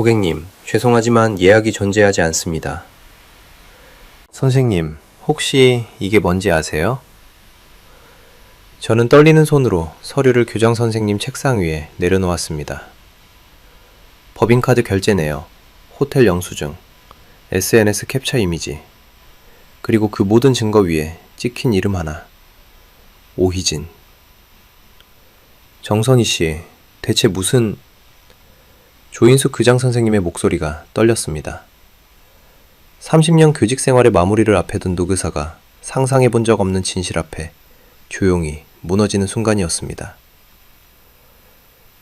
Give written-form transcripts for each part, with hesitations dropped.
고객님, 죄송하지만 예약이 존재하지 않습니다. 선생님, 혹시 이게 뭔지 아세요? 저는 떨리는 손으로 서류를 교장 선생님 책상 위에 내려놓았습니다. 법인카드 결제 내역, 호텔 영수증, SNS 캡처 이미지, 그리고 그 모든 증거 위에 찍힌 이름 하나. 오희진. 정선희 씨, 대체 무슨... 조인숙 교장 선생님의 목소리가 떨렸습니다. 30년 교직 생활의 마무리를 앞에 둔 노교사가 상상해 본 적 없는 진실 앞에 조용히 무너지는 순간이었습니다.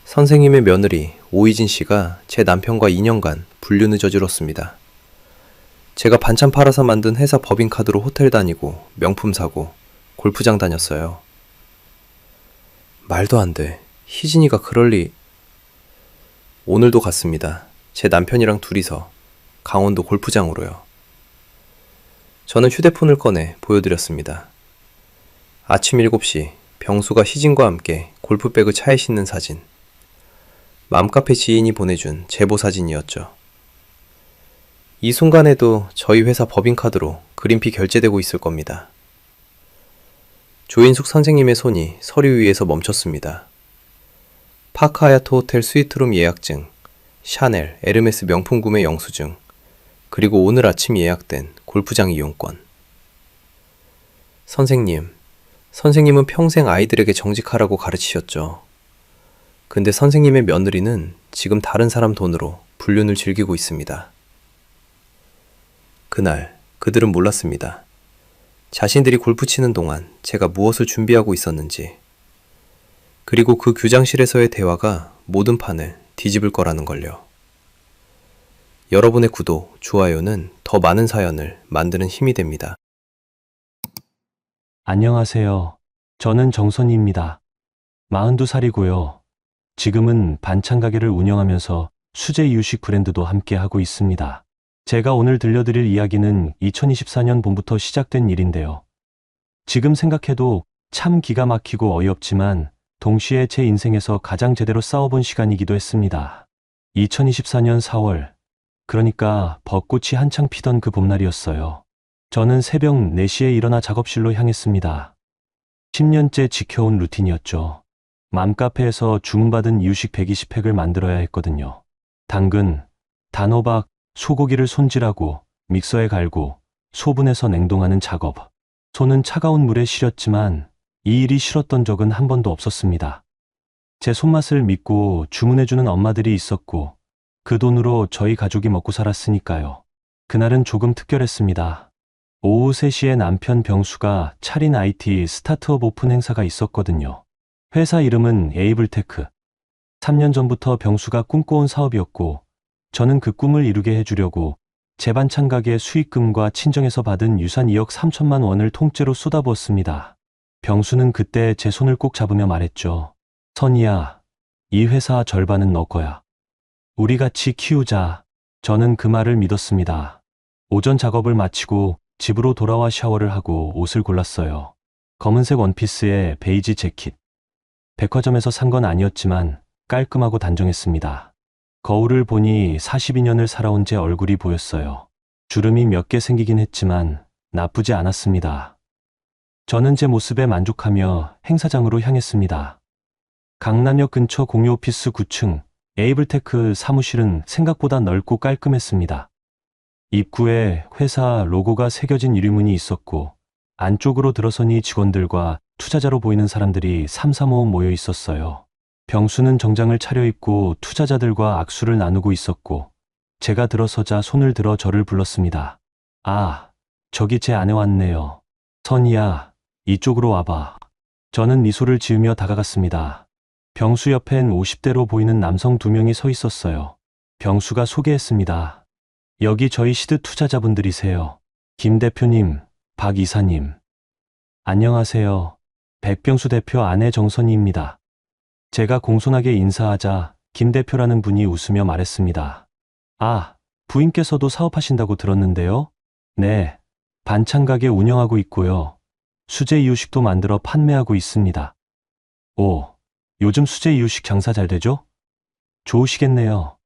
선생님의 며느리 오희진 씨가 제 남편과 2년간 불륜을 저질렀습니다. 제가 반찬 팔아서 만든 회사 법인카드로 호텔 다니고 명품 사고 골프장 다녔어요. 말도 안 돼. 희진이가 그럴 리... 오늘도 갔습니다. 제 남편이랑 둘이서 강원도 골프장으로요. 저는 휴대폰을 꺼내 보여드렸습니다. 아침 7시 병수가 희진과 함께 골프백을 차에 싣는 사진. 맘카페 지인이 보내준 제보 사진이었죠. 이 순간에도 저희 회사 법인카드로 그린피 결제되고 있을 겁니다. 조인숙 선생님의 손이 서류 위에서 멈췄습니다. 파크하얏트 호텔 스위트룸 예약증, 샤넬, 에르메스 명품 구매 영수증, 그리고 오늘 아침 예약된 골프장 이용권. 선생님은 평생 아이들에게 정직하라고 가르치셨죠. 근데 선생님의 며느리는 지금 다른 사람 돈으로 불륜을 즐기고 있습니다. 그날 그들은 몰랐습니다. 자신들이 골프 치는 동안 제가 무엇을 준비하고 있었는지, 그리고 그 교장실에서의 대화가 모든 판을 뒤집을 거라는 걸요. 여러분의 구독, 좋아요는 더 많은 사연을 만드는 힘이 됩니다. 안녕하세요. 저는 정선희입니다. 42살이고요. 지금은 반찬 가게를 운영하면서 수제 이유식 브랜드도 함께 하고 있습니다. 제가 오늘 들려드릴 이야기는 2024년 봄부터 시작된 일인데요. 지금 생각해도 참 기가 막히고 어이없지만 동시에 제 인생에서 가장 제대로 싸워본 시간이기도 했습니다. 2024년 4월, 그러니까 벚꽃이 한창 피던 그 봄날이었어요. 저는 새벽 4시에 일어나 작업실로 향했습니다. 10년째 지켜온 루틴이었죠. 맘카페에서 주문받은 이유식 120팩을 만들어야 했거든요. 당근, 단호박, 소고기를 손질하고 믹서에 갈고 소분해서 냉동하는 작업. 손은 차가운 물에 시렸지만 이 일이 싫었던 적은 한 번도 없었습니다. 제 손맛을 믿고 주문해주는 엄마들이 있었고 그 돈으로 저희 가족이 먹고 살았으니까요. 그날은 조금 특별했습니다. 오후 3시에 남편 병수가 차린 IT 스타트업 오픈 행사가 있었거든요. 회사 이름은 에이블테크. 3년 전부터 병수가 꿈꿔온 사업이었고 저는 그 꿈을 이루게 해주려고 제 반찬 가게 수익금과 친정에서 받은 유산 2억 3천만 원을 통째로 쏟아부었습니다. 병수는 그때 제 손을 꼭 잡으며 말했죠. 선희야, 이 회사 절반은 너 거야. 우리 같이 키우자. 저는 그 말을 믿었습니다. 오전 작업을 마치고 집으로 돌아와 샤워를 하고 옷을 골랐어요. 검은색 원피스에 베이지 재킷. 백화점에서 산 건 아니었지만 깔끔하고 단정했습니다. 거울을 보니 42년을 살아온 제 얼굴이 보였어요. 주름이 몇 개 생기긴 했지만 나쁘지 않았습니다. 저는 제 모습에 만족하며 행사장으로 향했습니다. 강남역 근처 공유 오피스 9층 에이블테크 사무실은 생각보다 넓고 깔끔했습니다. 입구에 회사 로고가 새겨진 유리문이 있었고 안쪽으로 들어서니 직원들과 투자자로 보이는 사람들이 삼삼오오 모여 있었어요. 병수는 정장을 차려입고 투자자들과 악수를 나누고 있었고 제가 들어서자 손을 들어 저를 불렀습니다. 아, 저기 제 아내 왔네요. 선희야, 이쪽으로 와봐. 저는 미소를 지으며 다가갔습니다. 병수 옆엔 50대로 보이는 남성 2명이 서 있었어요. 병수가 소개했습니다. 여기 저희 시드 투자자분들이세요. 김 대표님, 박 이사님. 안녕하세요. 백병수 대표 아내 정선희입니다. 제가 공손하게 인사하자 김 대표라는 분이 웃으며 말했습니다. 아, 부인께서도 사업하신다고 들었는데요? 네, 반찬 가게 운영하고 있고요. 수제 이유식도 만들어 판매하고 있습니다. 오, 요즘 수제 이유식 장사 잘 되죠? 좋으시겠네요.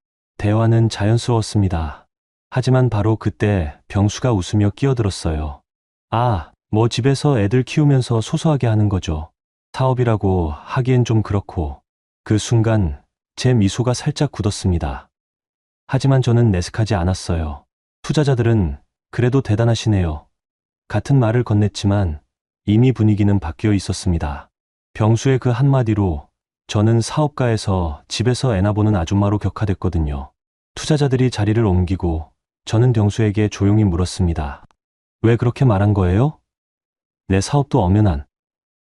대화는 자연스러웠습니다. 하지만 바로 그때 병수가 웃으며 끼어들었어요. 아, 뭐 집에서 애들 키우면서 소소하게 하는 거죠. 사업이라고 하기엔 좀 그렇고. 그 순간 제 미소가 살짝 굳었습니다. 하지만 저는 내색하지 않았어요. 투자자들은 그래도 대단하시네요. 같은 말을 건넸지만 이미 분위기는 바뀌어 있었습니다. 병수의 그 한마디로 저는 사업가에서 집에서 애나 보는 아줌마로 격화됐거든요. 투자자들이 자리를 옮기고 저는 병수에게 조용히 물었습니다. 왜 그렇게 말한 거예요? 내 사업도 엄연한.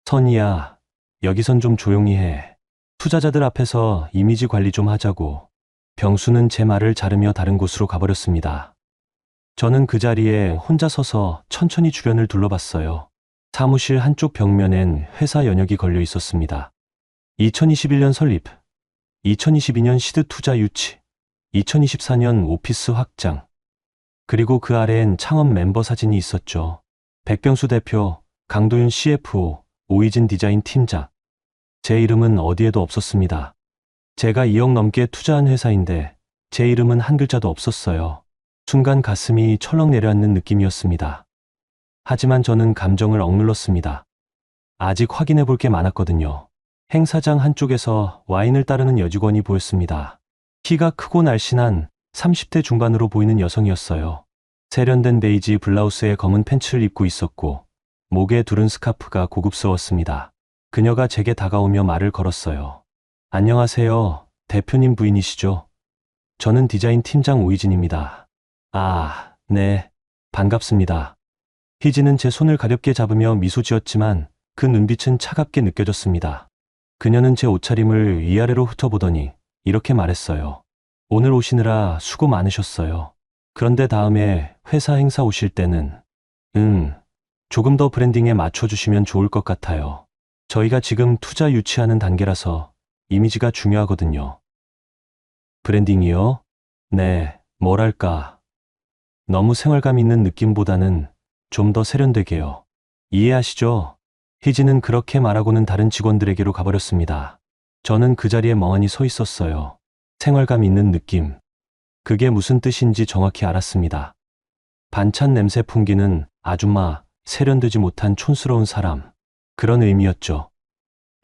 선이야, 여기선 좀 조용히 해. 투자자들 앞에서 이미지 관리 좀 하자고. 병수는 제 말을 자르며 다른 곳으로 가버렸습니다. 저는 그 자리에 혼자 서서 천천히 주변을 둘러봤어요. 사무실 한쪽 벽면엔 회사 연역이 걸려 있었습니다. 2021년 설립, 2022년 시드 투자 유치, 2024년 오피스 확장, 그리고 그 아래엔 창업 멤버 사진이 있었죠. 백병수 대표, 강도윤 CFO, 오이진 디자인 팀장. 제 이름은 어디에도 없었습니다. 제가 2억 넘게 투자한 회사인데 제 이름은 한 글자도 없었어요. 순간 가슴이 철렁 내려앉는 느낌이었습니다. 하지만 저는 감정을 억눌렀습니다. 아직 확인해 볼 게 많았거든요. 행사장 한쪽에서 와인을 따르는 여직원이 보였습니다. 키가 크고 날씬한 30대 중반으로 보이는 여성이었어요. 세련된 베이지 블라우스에 검은 팬츠를 입고 있었고 목에 두른 스카프가 고급스러웠습니다. 그녀가 제게 다가오며 말을 걸었어요. 안녕하세요. 대표님 부인이시죠? 저는 디자인 팀장 오이진입니다. 아, 네. 반갑습니다. 희진은 제 손을 가볍게 잡으며 미소 지었지만 그 눈빛은 차갑게 느껴졌습니다. 그녀는 제 옷차림을 위아래로 훑어보더니 이렇게 말했어요. 오늘 오시느라 수고 많으셨어요. 그런데 다음에 회사 행사 오실 때는 조금 더 브랜딩에 맞춰주시면 좋을 것 같아요. 저희가 지금 투자 유치하는 단계라서 이미지가 중요하거든요. 브랜딩이요? 네, 뭐랄까. 너무 생활감 있는 느낌보다는 좀 더 세련되게요. 이해하시죠? 희진은 그렇게 말하고는 다른 직원들에게로 가버렸습니다. 저는 그 자리에 멍하니 서 있었어요. 생활감 있는 느낌. 그게 무슨 뜻인지 정확히 알았습니다. 반찬 냄새 풍기는 아줌마, 세련되지 못한 촌스러운 사람. 그런 의미였죠.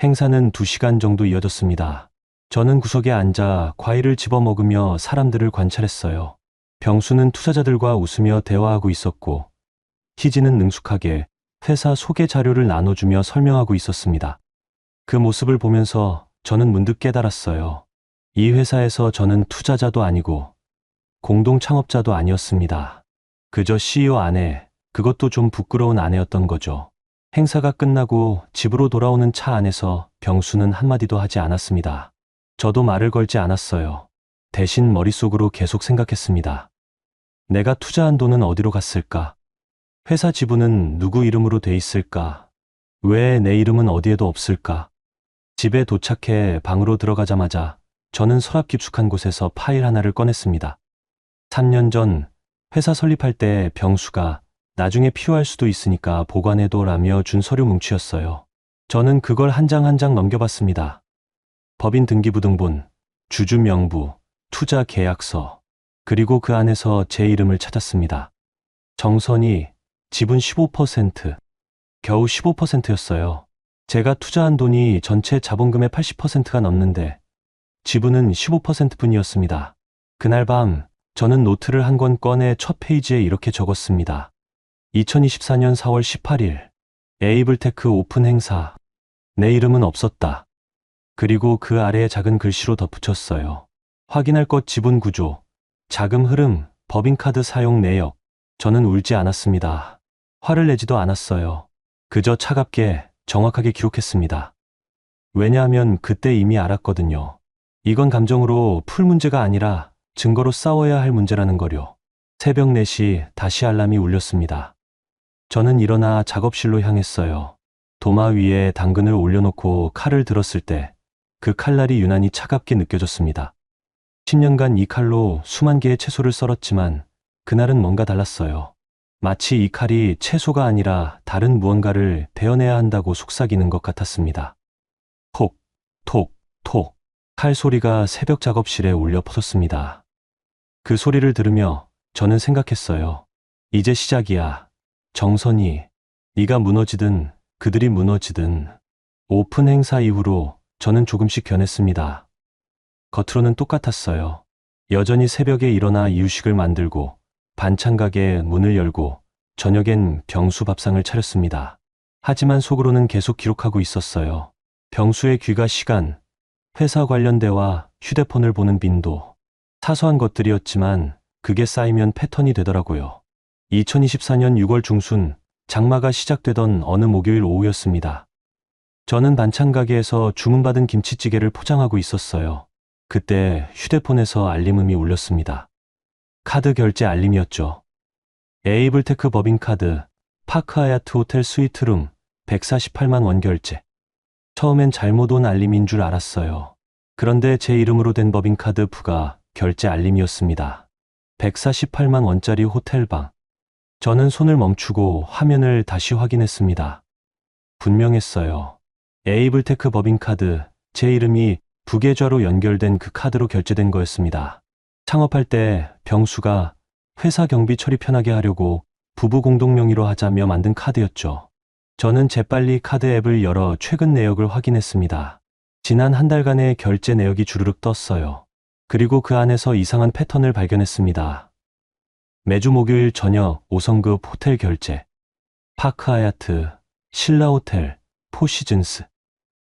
행사는 2시간 정도 이어졌습니다. 저는 구석에 앉아 과일을 집어 먹으며 사람들을 관찰했어요. 병수는 투자자들과 웃으며 대화하고 있었고, 희진은 능숙하게 회사 소개 자료를 나눠주며 설명하고 있었습니다. 그 모습을 보면서 저는 문득 깨달았어요. 이 회사에서 저는 투자자도 아니고 공동 창업자도 아니었습니다. 그저 CEO 아내, 그것도 좀 부끄러운 아내였던 거죠. 행사가 끝나고 집으로 돌아오는 차 안에서 병수는 한마디도 하지 않았습니다. 저도 말을 걸지 않았어요. 대신 머릿속으로 계속 생각했습니다. 내가 투자한 돈은 어디로 갔을까? 회사 지분은 누구 이름으로 돼 있을까? 왜 내 이름은 어디에도 없을까? 집에 도착해 방으로 들어가자마자 저는 서랍 깊숙한 곳에서 파일 하나를 꺼냈습니다. 3년 전 회사 설립할 때 병수가 나중에 필요할 수도 있으니까 보관해둬라며 준 서류 뭉치였어요. 저는 그걸 한 장 한 장 넘겨봤습니다. 법인 등기부등본, 주주 명부, 투자 계약서, 그리고 그 안에서 제 이름을 찾았습니다. 정선이 지분 15%, 겨우 15%였어요. 제가 투자한 돈이 전체 자본금의 80%가 넘는데 지분은 15%뿐이었습니다. 그날 밤 저는 노트를 한 권 꺼내 첫 페이지에 이렇게 적었습니다. 2024년 4월 18일 에이블테크 오픈 행사. 내 이름은 없었다. 그리고 그 아래에 작은 글씨로 덧붙였어요. 확인할 것 지분 구조, 자금 흐름, 법인카드 사용 내역. 저는 울지 않았습니다. 화를 내지도 않았어요. 그저 차갑게 정확하게 기록했습니다. 왜냐하면 그때 이미 알았거든요. 이건 감정으로 풀 문제가 아니라 증거로 싸워야 할 문제라는 거요. 새벽 4시 다시 알람이 울렸습니다. 저는 일어나 작업실로 향했어요. 도마 위에 당근을 올려놓고 칼을 들었을 때 그 칼날이 유난히 차갑게 느껴졌습니다. 10년간 이 칼로 수만 개의 채소를 썰었지만 그날은 뭔가 달랐어요. 마치 이 칼이 채소가 아니라 다른 무언가를 베어내야 한다고 속삭이는 것 같았습니다. 톡, 톡, 톡. 칼 소리가 새벽 작업실에 울려 퍼졌습니다. 그 소리를 들으며 저는 생각했어요. 이제 시작이야. 정선이, 네가 무너지든 그들이 무너지든. 오픈 행사 이후로 저는 조금씩 변했습니다. 겉으로는 똑같았어요. 여전히 새벽에 일어나 이유식을 만들고 반찬 가게 문을 열고 저녁엔 병수 밥상을 차렸습니다. 하지만 속으로는 계속 기록하고 있었어요. 병수의 귀가 시간, 회사 관련 대화, 휴대폰을 보는 빈도. 사소한 것들이었지만 그게 쌓이면 패턴이 되더라고요. 2024년 6월 중순 장마가 시작되던 어느 목요일 오후였습니다. 저는 반찬 가게에서 주문받은 김치찌개를 포장하고 있었어요. 그때 휴대폰에서 알림음이 울렸습니다. 카드 결제 알림이었죠. 에이블테크 법인카드, 파크 하얏트 호텔 스위트룸, 148만 원 결제. 처음엔 잘못 온 알림인 줄 알았어요. 그런데 제 이름으로 된 법인카드 부가 결제 알림이었습니다. 148만 원짜리 호텔방. 저는 손을 멈추고 화면을 다시 확인했습니다. 분명했어요. 에이블테크 법인카드, 제 이름이 부계좌로 연결된 그 카드로 결제된 거였습니다. 창업할 때 병수가 회사 경비 처리 편하게 하려고 부부 공동 명의로 하자며 만든 카드였죠. 저는 재빨리 카드 앱을 열어 최근 내역을 확인했습니다. 지난 한 달간의 결제 내역이 주르륵 떴어요. 그리고 그 안에서 이상한 패턴을 발견했습니다. 매주 목요일 저녁 5성급 호텔 결제, 파크 하얏트, 신라 호텔, 포시즌스.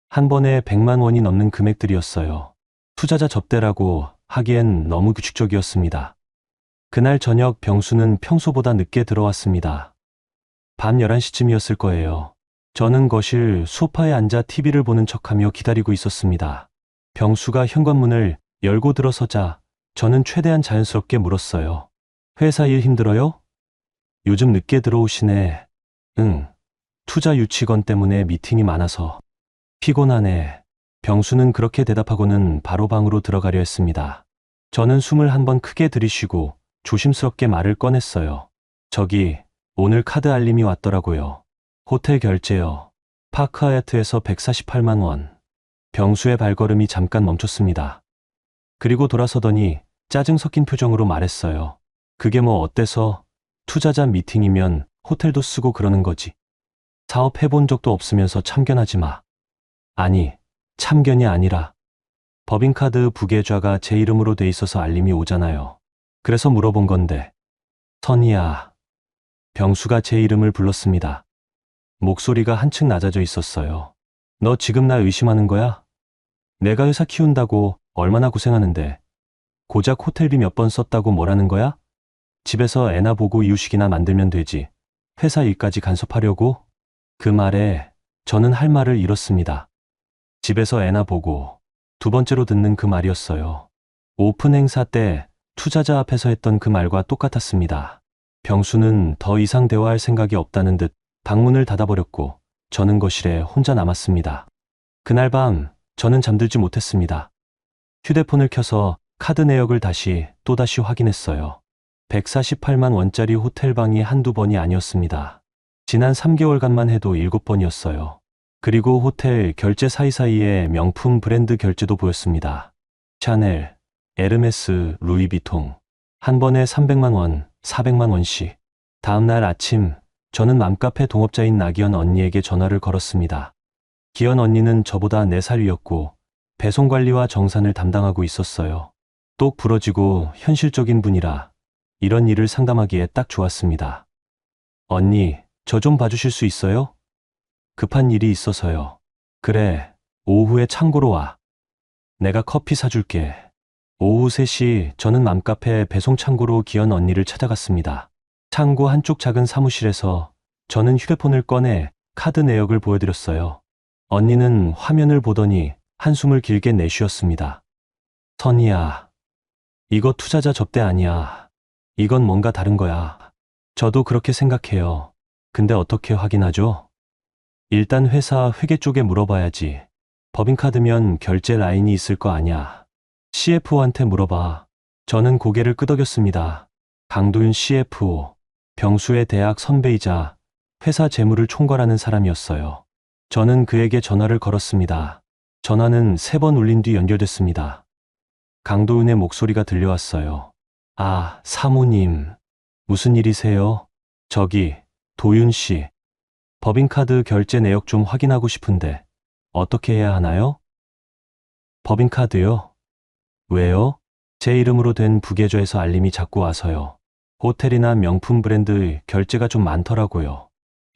한 번에 100만 원이 넘는 금액들이었어요. 투자자 접대라고 하기엔 너무 규칙적이었습니다. 그날 저녁 병수는 평소보다 늦게 들어왔습니다. 밤 11시쯤이었을 거예요. 저는 거실 소파에 앉아 TV를 보는 척하며 기다리고 있었습니다. 병수가 현관문을 열고 들어서자 저는 최대한 자연스럽게 물었어요. 회사 일 힘들어요? 요즘 늦게 들어오시네. 응. 투자 유치건 때문에 미팅이 많아서. 피곤하네. 병수는 그렇게 대답하고는 바로 방으로 들어가려 했습니다. 저는 숨을 한 번 크게 들이쉬고 조심스럽게 말을 꺼냈어요. 저기, 오늘 카드 알림이 왔더라고요. 호텔 결제요. 파크 하얏트에서 148만 원. 병수의 발걸음이 잠깐 멈췄습니다. 그리고 돌아서더니 짜증 섞인 표정으로 말했어요. 그게 뭐 어때서? 투자자 미팅이면 호텔도 쓰고 그러는 거지. 사업 해본 적도 없으면서 참견하지 마. 아니, 참견이 아니라 법인카드 부계좌가 제 이름으로 돼 있어서 알림이 오잖아요. 그래서 물어본 건데. 선이야. 병수가 제 이름을 불렀습니다. 목소리가 한층 낮아져 있었어요. 너 지금 나 의심하는 거야? 내가 회사 키운다고 얼마나 고생하는데 고작 호텔비 몇 번 썼다고 뭐라는 거야? 집에서 애나 보고 이유식이나 만들면 되지. 회사 일까지 간섭하려고? 그 말에 저는 할 말을 잃었습니다. 집에서 애나 보고. 두 번째로 듣는 그 말이었어요. 오픈 행사 때 투자자 앞에서 했던 그 말과 똑같았습니다. 병수는 더 이상 대화할 생각이 없다는 듯 방문을 닫아버렸고 저는 거실에 혼자 남았습니다. 그날 밤 저는 잠들지 못했습니다. 휴대폰을 켜서 카드 내역을 또다시 확인했어요. 148만 원짜리 호텔방이 한두 번이 아니었습니다. 지난 3개월간만 해도 7번이었어요. 그리고 호텔 결제 사이사이에 명품 브랜드 결제도 보였습니다. 샤넬, 에르메스, 루이비통. 한 번에 300만 원, 400만 원씩. 다음 날 아침 저는 맘카페 동업자인 나기현 언니에게 전화를 걸었습니다. 기현 언니는 저보다 4살 위였고 배송 관리와 정산을 담당하고 있었어요. 똑 부러지고 현실적인 분이라 이런 일을 상담하기에 딱 좋았습니다. 언니, 저 좀 봐주실 수 있어요? 급한 일이 있어서요. 그래, 오후에 창고로 와. 내가 커피 사줄게. 오후 3시 저는 맘카페 배송 창고로 기현 언니를 찾아갔습니다. 창고 한쪽 작은 사무실에서 저는 휴대폰을 꺼내 카드 내역을 보여드렸어요. 언니는 화면을 보더니 한숨을 길게 내쉬었습니다. 선이야, 이거 투자자 접대 아니야. 이건 뭔가 다른 거야. 저도 그렇게 생각해요. 근데 어떻게 확인하죠? 일단 회사 회계 쪽에 물어봐야지. 법인카드면 결제 라인이 있을 거 아냐. CFO한테 물어봐. 저는 고개를 끄덕였습니다. 강도윤 CFO, 병수의 대학 선배이자 회사 재무를 총괄하는 사람이었어요. 저는 그에게 전화를 걸었습니다. 전화는 3번 울린 뒤 연결됐습니다. 강도윤의 목소리가 들려왔어요. 아, 사모님. 무슨 일이세요? 저기, 도윤 씨. 법인카드 결제 내역 좀 확인하고 싶은데, 어떻게 해야 하나요? 법인카드요? 왜요? 제 이름으로 된 부계좌에서 알림이 자꾸 와서요. 호텔이나 명품 브랜드 결제가 좀 많더라고요.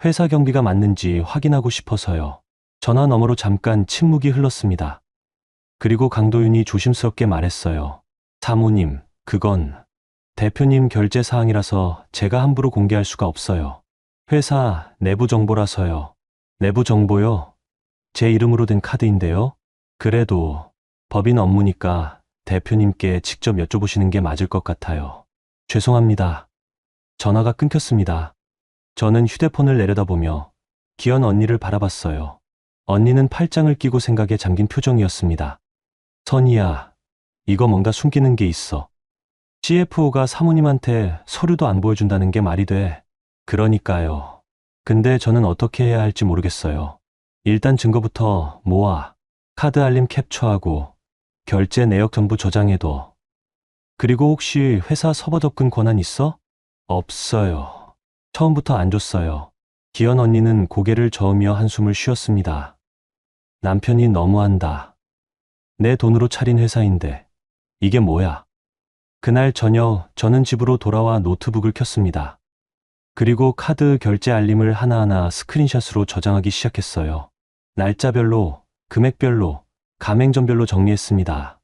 회사 경비가 맞는지 확인하고 싶어서요. 전화 너머로 잠깐 침묵이 흘렀습니다. 그리고 강도윤이 조심스럽게 말했어요. 사모님, 그건 대표님 결제 사항이라서 제가 함부로 공개할 수가 없어요. 회사 내부 정보라서요. 내부 정보요? 제 이름으로 된 카드인데요. 그래도 법인 업무니까 대표님께 직접 여쭤보시는 게 맞을 것 같아요. 죄송합니다. 전화가 끊겼습니다. 저는 휴대폰을 내려다보며 기현 언니를 바라봤어요. 언니는 팔짱을 끼고 생각에 잠긴 표정이었습니다. 선이야, 이거 뭔가 숨기는 게 있어. CFO가 사모님한테 서류도 안 보여준다는 게 말이 돼. 그러니까요. 근데 저는 어떻게 해야 할지 모르겠어요. 일단 증거부터 모아. 카드 알림 캡처하고 결제 내역 전부 저장해둬. 그리고 혹시 회사 서버 접근 권한 있어? 없어요. 처음부터 안 줬어요. 기현 언니는 고개를 저으며 한숨을 쉬었습니다. 남편이 너무한다. 내 돈으로 차린 회사인데 이게 뭐야? 그날 저녁 저는 집으로 돌아와 노트북을 켰습니다. 그리고 카드 결제 알림을 하나하나 스크린샷으로 저장하기 시작했어요. 날짜별로, 금액별로, 가맹점별로 정리했습니다.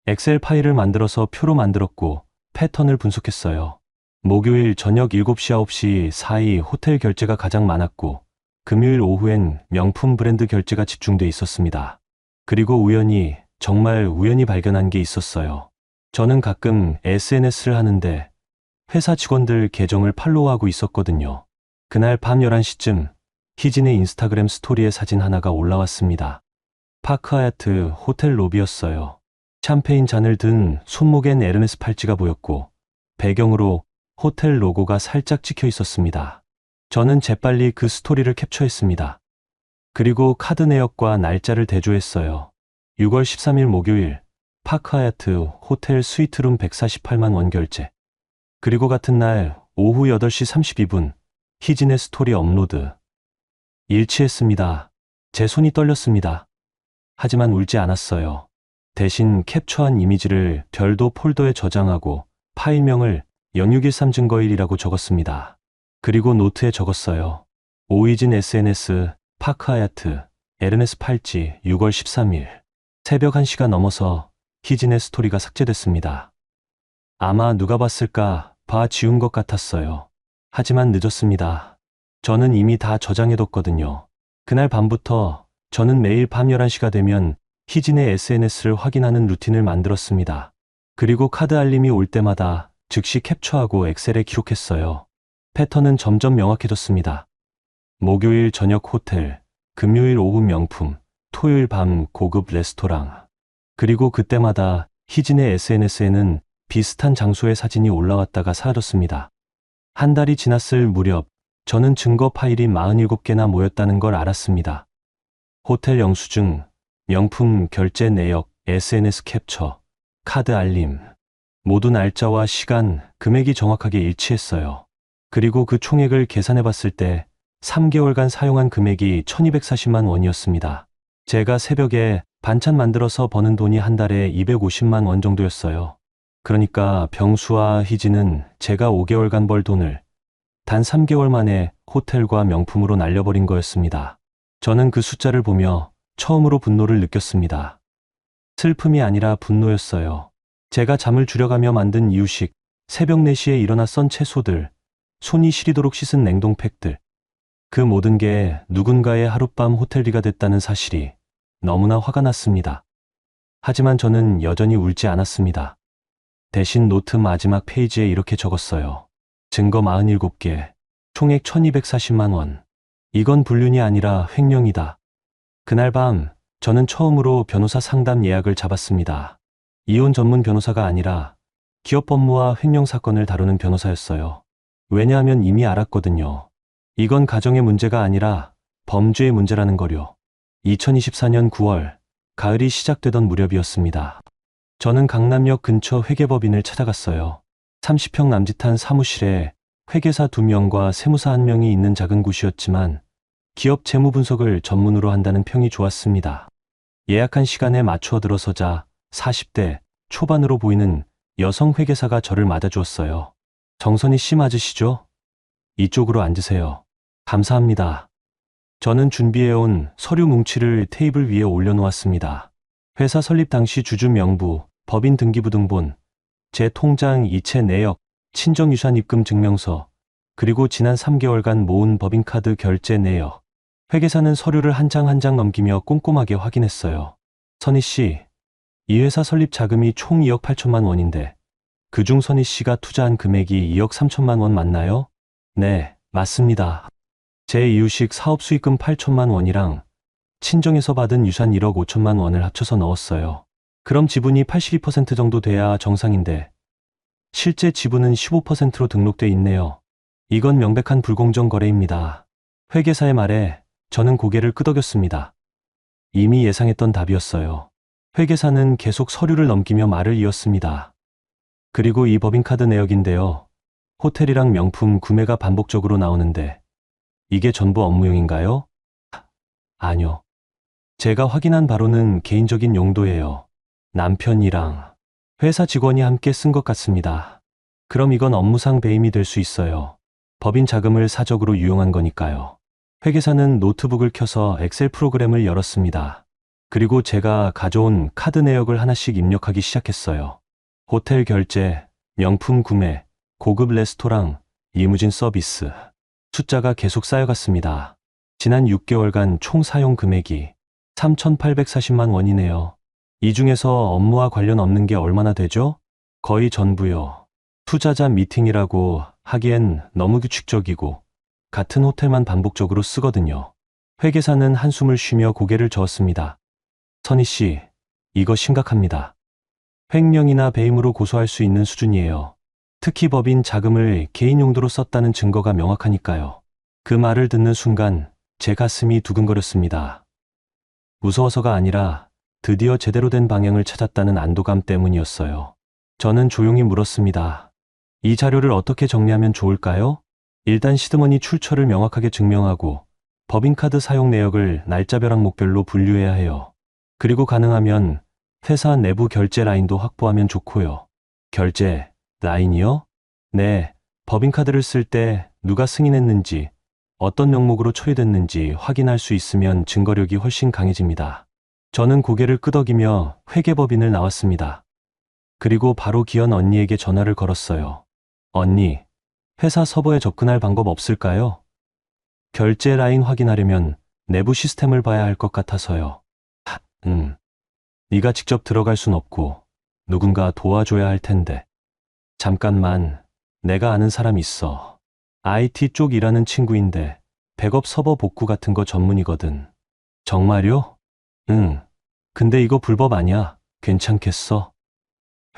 엑셀 파일을 만들어서 표로 만들었고 패턴을 분석했어요. 목요일 저녁 7시 9시 사이 호텔 결제가 가장 많았고 금요일 오후엔 명품 브랜드 결제가 집중돼 있었습니다. 그리고 우연히, 정말 우연히 발견한 게 있었어요. 저는 가끔 SNS를 하는데 회사 직원들 계정을 팔로우하고 있었거든요. 그날 밤 11시쯤 희진의 인스타그램 스토리에 사진 하나가 올라왔습니다. 파크 하얏트 호텔 로비였어요. 샴페인 잔을 든 손목엔 에르메스 팔찌가 보였고 배경으로 호텔 로고가 살짝 찍혀 있었습니다. 저는 재빨리 그 스토리를 캡처했습니다. 그리고 카드 내역과 날짜를 대조했어요. 6월 13일 목요일 파크 하얏트 호텔 스위트룸 148만 원 결제. 그리고 같은 날 오후 8시 32분 희진의 스토리 업로드. 일치했습니다. 제 손이 떨렸습니다. 하지만 울지 않았어요. 대신 캡처한 이미지를 별도 폴더에 저장하고 파일명을 연육일삼 증거일이라고 적었습니다. 그리고 노트에 적었어요. 오이진 SNS, 파크 하얏트, 에르메스 팔찌 6월 13일. 새벽 1시가 넘어서 희진의 스토리가 삭제됐습니다. 아마 누가 봤을까 봐 지운 것 같았어요. 하지만 늦었습니다. 저는 이미 다 저장해뒀거든요. 그날 밤부터 저는 매일 밤 11시가 되면 희진의 SNS를 확인하는 루틴을 만들었습니다. 그리고 카드 알림이 올 때마다 즉시 캡처하고 엑셀에 기록했어요. 패턴은 점점 명확해졌습니다. 목요일 저녁 호텔, 금요일 오후 명품, 토요일 밤 고급 레스토랑. 그리고 그때마다 희진의 SNS에는 비슷한 장소의 사진이 올라왔다가 사라졌습니다. 한 달이 지났을 무렵 저는 증거 파일이 47개나 모였다는 걸 알았습니다. 호텔 영수증, 명품 결제 내역, SNS 캡처, 카드 알림. 모두 날짜와 시간, 금액이 정확하게 일치했어요. 그리고 그 총액을 계산해 봤을 때 3개월간 사용한 금액이 1240만 원이었습니다. 제가 새벽에 반찬 만들어서 버는 돈이 한 달에 250만 원 정도였어요. 그러니까 병수와 희진은 제가 5개월간 벌 돈을 단 3개월 만에 호텔과 명품으로 날려버린 거였습니다. 저는 그 숫자를 보며 처음으로 분노를 느꼈습니다. 슬픔이 아니라 분노였어요. 제가 잠을 줄여가며 만든 이유식, 새벽 4시에 일어나 썬 채소들, 손이 시리도록 씻은 냉동팩들. 그 모든 게 누군가의 하룻밤 호텔비가 됐다는 사실이 너무나 화가 났습니다. 하지만 저는 여전히 울지 않았습니다. 대신 노트 마지막 페이지에 이렇게 적었어요. 증거 47개, 총액 1240만 원. 이건 불륜이 아니라 횡령이다. 그날 밤 저는 처음으로 변호사 상담 예약을 잡았습니다. 이혼 전문 변호사가 아니라 기업 법무와 횡령 사건을 다루는 변호사였어요. 왜냐하면 이미 알았거든요. 이건 가정의 문제가 아니라 범죄의 문제라는 거요. 2024년 9월, 가을이 시작되던 무렵이었습니다. 저는 강남역 근처 회계법인을 찾아갔어요. 30평 남짓한 사무실에 회계사 2명과 세무사 1명이 있는 작은 곳이었지만 기업 재무 분석을 전문으로 한다는 평이 좋았습니다. 예약한 시간에 맞추어 들어서자 40대 초반으로 보이는 여성 회계사가 저를 맞아주었어요. 정선희 씨 맞으시죠? 이쪽으로 앉으세요. 감사합니다. 저는 준비해온 서류 뭉치를 테이블 위에 올려놓았습니다. 회사 설립 당시 주주 명부, 법인 등기부등본, 제 통장 이체 내역, 친정유산 입금 증명서, 그리고 지난 3개월간 모은 법인카드 결제 내역. 회계사는 서류를 한 장 한 장 넘기며 꼼꼼하게 확인했어요. 선희 씨, 이 회사 설립 자금이 총 2억 8천만 원인데 그중 선희 씨가 투자한 금액이 2억 3천만 원 맞나요? 네, 맞습니다. 제 이유식 사업 수익금 8천만 원이랑 친정에서 받은 유산 1억 5천만 원을 합쳐서 넣었어요. 그럼 지분이 82% 정도 돼야 정상인데 실제 지분은 15%로 등록돼 있네요. 이건 명백한 불공정 거래입니다. 회계사의 말에 저는 고개를 끄덕였습니다. 이미 예상했던 답이었어요. 회계사는 계속 서류를 넘기며 말을 이었습니다. 그리고 이 법인카드 내역인데요. 호텔이랑 명품 구매가 반복적으로 나오는데 이게 전부 업무용인가요? 아니요. 제가 확인한 바로는 개인적인 용도예요. 남편이랑 회사 직원이 함께 쓴 것 같습니다. 그럼 이건 업무상 배임이 될 수 있어요. 법인 자금을 사적으로 유용한 거니까요. 회계사는 노트북을 켜서 엑셀 프로그램을 열었습니다. 그리고 제가 가져온 카드 내역을 하나씩 입력하기 시작했어요. 호텔 결제, 명품 구매, 고급 레스토랑, 리무진 서비스. 숫자가 계속 쌓여갔습니다. 지난 6개월간 총 사용 금액이 3,840만 원이네요. 이 중에서 업무와 관련 없는 게 얼마나 되죠? 거의 전부요. 투자자 미팅이라고 하기엔 너무 규칙적이고 같은 호텔만 반복적으로 쓰거든요. 회계사는 한숨을 쉬며 고개를 저었습니다. 선희 씨, 이거 심각합니다. 횡령이나 배임으로 고소할 수 있는 수준이에요. 특히 법인 자금을 개인 용도로 썼다는 증거가 명확하니까요. 그 말을 듣는 순간 제 가슴이 두근거렸습니다. 무서워서가 아니라 드디어 제대로 된 방향을 찾았다는 안도감 때문이었어요. 저는 조용히 물었습니다. 이 자료를 어떻게 정리하면 좋을까요? 일단 시드머니 출처를 명확하게 증명하고 법인카드 사용 내역을 날짜별 항목별로 분류해야 해요. 그리고 가능하면 회사 내부 결제 라인도 확보하면 좋고요. 결제 라인이요? 네, 법인카드를 쓸 때 누가 승인했는지, 어떤 명목으로 처리됐는지 확인할 수 있으면 증거력이 훨씬 강해집니다. 저는 고개를 끄덕이며 회계법인을 나왔습니다. 그리고 바로 기현 언니에게 전화를 걸었어요. 언니, 회사 서버에 접근할 방법 없을까요? 결제 라인 확인하려면 내부 시스템을 봐야 할 것 같아서요. 네가 직접 들어갈 순 없고 누군가 도와줘야 할 텐데. 잠깐만, 내가 아는 사람 있어. IT 쪽 일하는 친구인데 백업 서버 복구 같은 거 전문이거든. 정말요? 응. 근데 이거 불법 아니야. 괜찮겠어?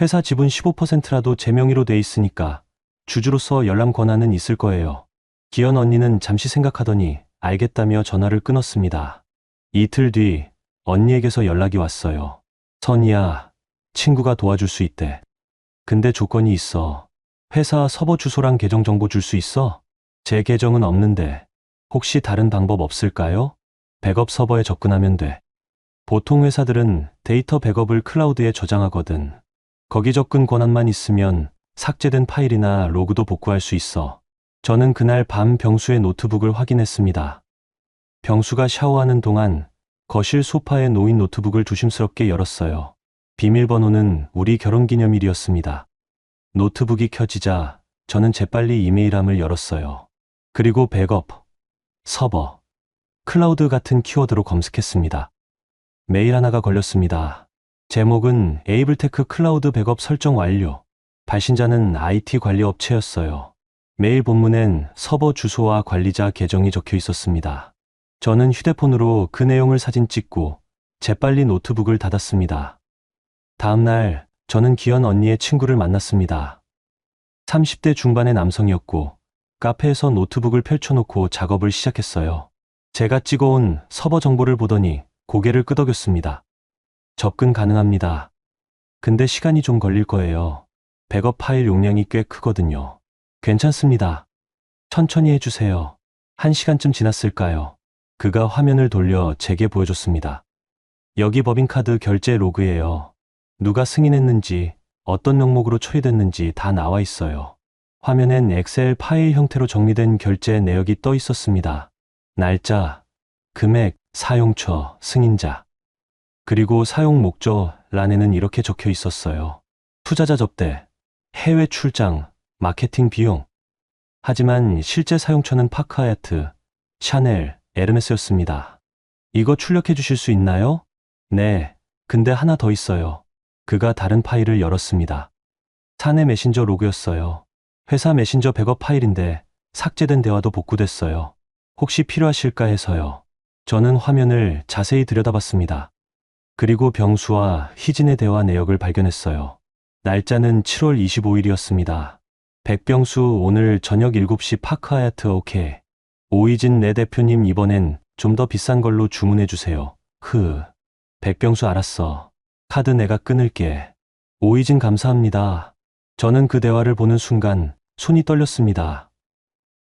회사 지분 15%라도 제 명의로 돼 있으니까 주주로서 열람 권한은 있을 거예요. 기현 언니는 잠시 생각하더니 알겠다며 전화를 끊었습니다. 이틀 뒤 언니에게서 연락이 왔어요. 선이야, 친구가 도와줄 수 있대. 근데 조건이 있어. 회사 서버 주소랑 계정 정보 줄 수 있어? 제 계정은 없는데 혹시 다른 방법 없을까요? 백업 서버에 접근하면 돼. 보통 회사들은 데이터 백업을 클라우드에 저장하거든. 거기 접근 권한만 있으면 삭제된 파일이나 로그도 복구할 수 있어. 저는 그날 밤 병수의 노트북을 확인했습니다. 병수가 샤워하는 동안 거실 소파에 놓인 노트북을 조심스럽게 열었어요. 비밀번호는 우리 결혼기념일이었습니다. 노트북이 켜지자 저는 재빨리 이메일함을 열었어요. 그리고 백업, 서버, 클라우드 같은 키워드로 검색했습니다. 메일 하나가 걸렸습니다. 제목은 에이블테크 클라우드 백업 설정 완료. 발신자는 IT 관리 업체였어요. 메일 본문엔 서버 주소와 관리자 계정이 적혀 있었습니다. 저는 휴대폰으로 그 내용을 사진 찍고 재빨리 노트북을 닫았습니다. 다음 날 저는 기현 언니의 친구를 만났습니다. 30대 중반의 남성이었고 카페에서 노트북을 펼쳐놓고 작업을 시작했어요. 제가 찍어온 서버 정보를 보더니 고개를 끄덕였습니다. 접근 가능합니다. 근데 시간이 좀 걸릴 거예요. 백업 파일 용량이 꽤 크거든요. 괜찮습니다. 천천히 해주세요. 1시간쯤 지났을까요? 그가 화면을 돌려 제게 보여줬습니다. 여기 법인카드 결제 로그예요. 누가 승인했는지, 어떤 명목으로 처리됐는지 다 나와 있어요. 화면엔 엑셀 파일 형태로 정리된 결제 내역이 떠 있었습니다. 날짜, 금액, 사용처, 승인자. 그리고 사용 목적란에는 이렇게 적혀 있었어요. 투자자 접대, 해외 출장, 마케팅 비용. 하지만 실제 사용처는 파크하야트, 샤넬, 에르메스였습니다. 이거 출력해 주실 수 있나요? 네, 근데 하나 더 있어요. 그가 다른 파일을 열었습니다. 사내 메신저 로그였어요. 회사 메신저 백업 파일인데 삭제된 대화도 복구됐어요. 혹시 필요하실까 해서요. 저는 화면을 자세히 들여다봤습니다. 그리고 병수와 희진의 대화 내역을 발견했어요. 날짜는 7월 25일이었습니다. 백병수 오늘 저녁 7시 파크하야트 오케이. 오희진 내 대표님 이번엔 좀 더 비싼 걸로 주문해 주세요. 백병수 알았어. 카드 내가 끊을게. 오희진 감사합니다. 저는 그 대화를 보는 순간 손이 떨렸습니다.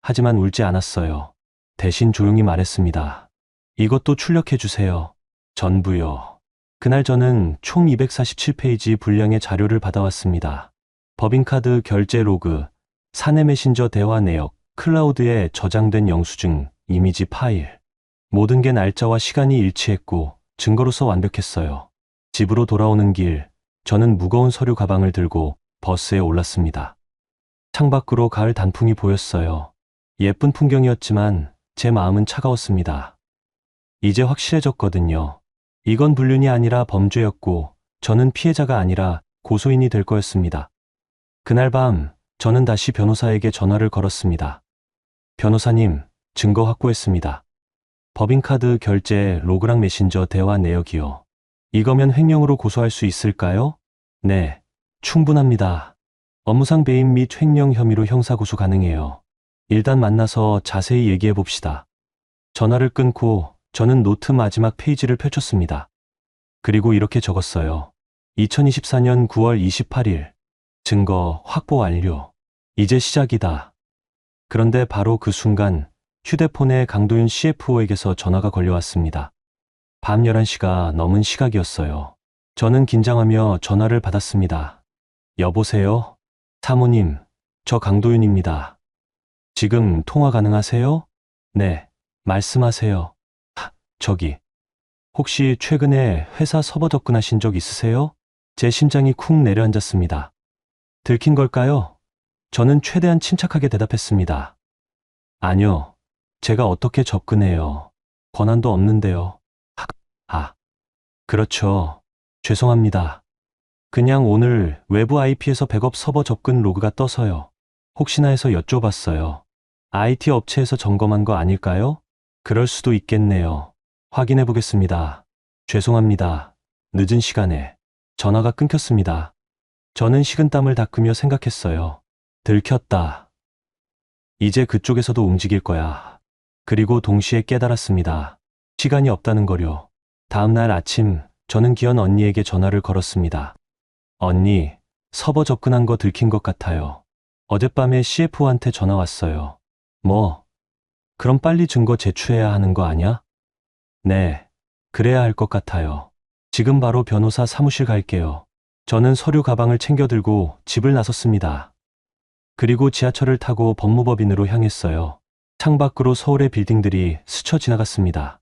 하지만 울지 않았어요. 대신 조용히 말했습니다. 이것도 출력해 주세요. 전부요. 그날 저는 총 247페이지 분량의 자료를 받아왔습니다. 법인카드 결제 로그, 사내 메신저 대화 내역, 클라우드에 저장된 영수증, 이미지 파일. 모든 게 날짜와 시간이 일치했고 증거로서 완벽했어요. 집으로 돌아오는 길, 저는 무거운 서류 가방을 들고 버스에 올랐습니다. 창밖으로 가을 단풍이 보였어요. 예쁜 풍경이었지만 제 마음은 차가웠습니다. 이제 확실해졌거든요. 이건 불륜이 아니라 범죄였고 저는 피해자가 아니라 고소인이 될 거였습니다. 그날 밤 저는 다시 변호사에게 전화를 걸었습니다. 변호사님, 증거 확보했습니다. 법인카드 결제 로그랑 메신저 대화 내역이요. 이거면 횡령으로 고소할 수 있을까요? 네, 충분합니다. 업무상 배임 및 횡령 혐의로 형사고소 가능해요. 일단 만나서 자세히 얘기해 봅시다. 전화를 끊고 저는 노트 마지막 페이지를 펼쳤습니다. 그리고 이렇게 적었어요. 2024년 9월 28일. 증거 확보 완료. 이제 시작이다. 그런데 바로 그 순간 휴대폰에 강도윤 CFO에게서 전화가 걸려왔습니다. 밤 11시가 넘은 시각이었어요. 저는 긴장하며 전화를 받았습니다. 여보세요? 사모님, 저 강도윤입니다. 지금 통화 가능하세요? 네, 말씀하세요. 저기, 혹시 최근에 회사 서버 접근하신 적 있으세요? 제 심장이 쿵 내려앉았습니다. 들킨 걸까요? 저는 최대한 침착하게 대답했습니다. 아니요, 제가 어떻게 접근해요. 권한도 없는데요. 그렇죠. 죄송합니다. 그냥 오늘 외부 IP에서 백업 서버 접근 로그가 떠서요. 혹시나 해서 여쭤봤어요. IT 업체에서 점검한 거 아닐까요? 그럴 수도 있겠네요. 확인해 보겠습니다. 죄송합니다. 늦은 시간에 전화가 끊겼습니다. 저는 식은땀을 닦으며 생각했어요. 들켰다. 이제 그쪽에서도 움직일 거야. 그리고 동시에 깨달았습니다. 시간이 없다는 거요. 다음 날 아침 저는 기현 언니에게 전화를 걸었습니다. 언니, 서버 접근한 거 들킨 것 같아요. 어젯밤에 CFO한테 전화 왔어요. 뭐? 그럼 빨리 증거 제출해야 하는 거 아냐? 네, 그래야 할 것 같아요. 지금 바로 변호사 사무실 갈게요. 저는 서류 가방을 챙겨 들고 집을 나섰습니다. 그리고 지하철을 타고 법무법인으로 향했어요. 창밖으로 서울의 빌딩들이 스쳐 지나갔습니다.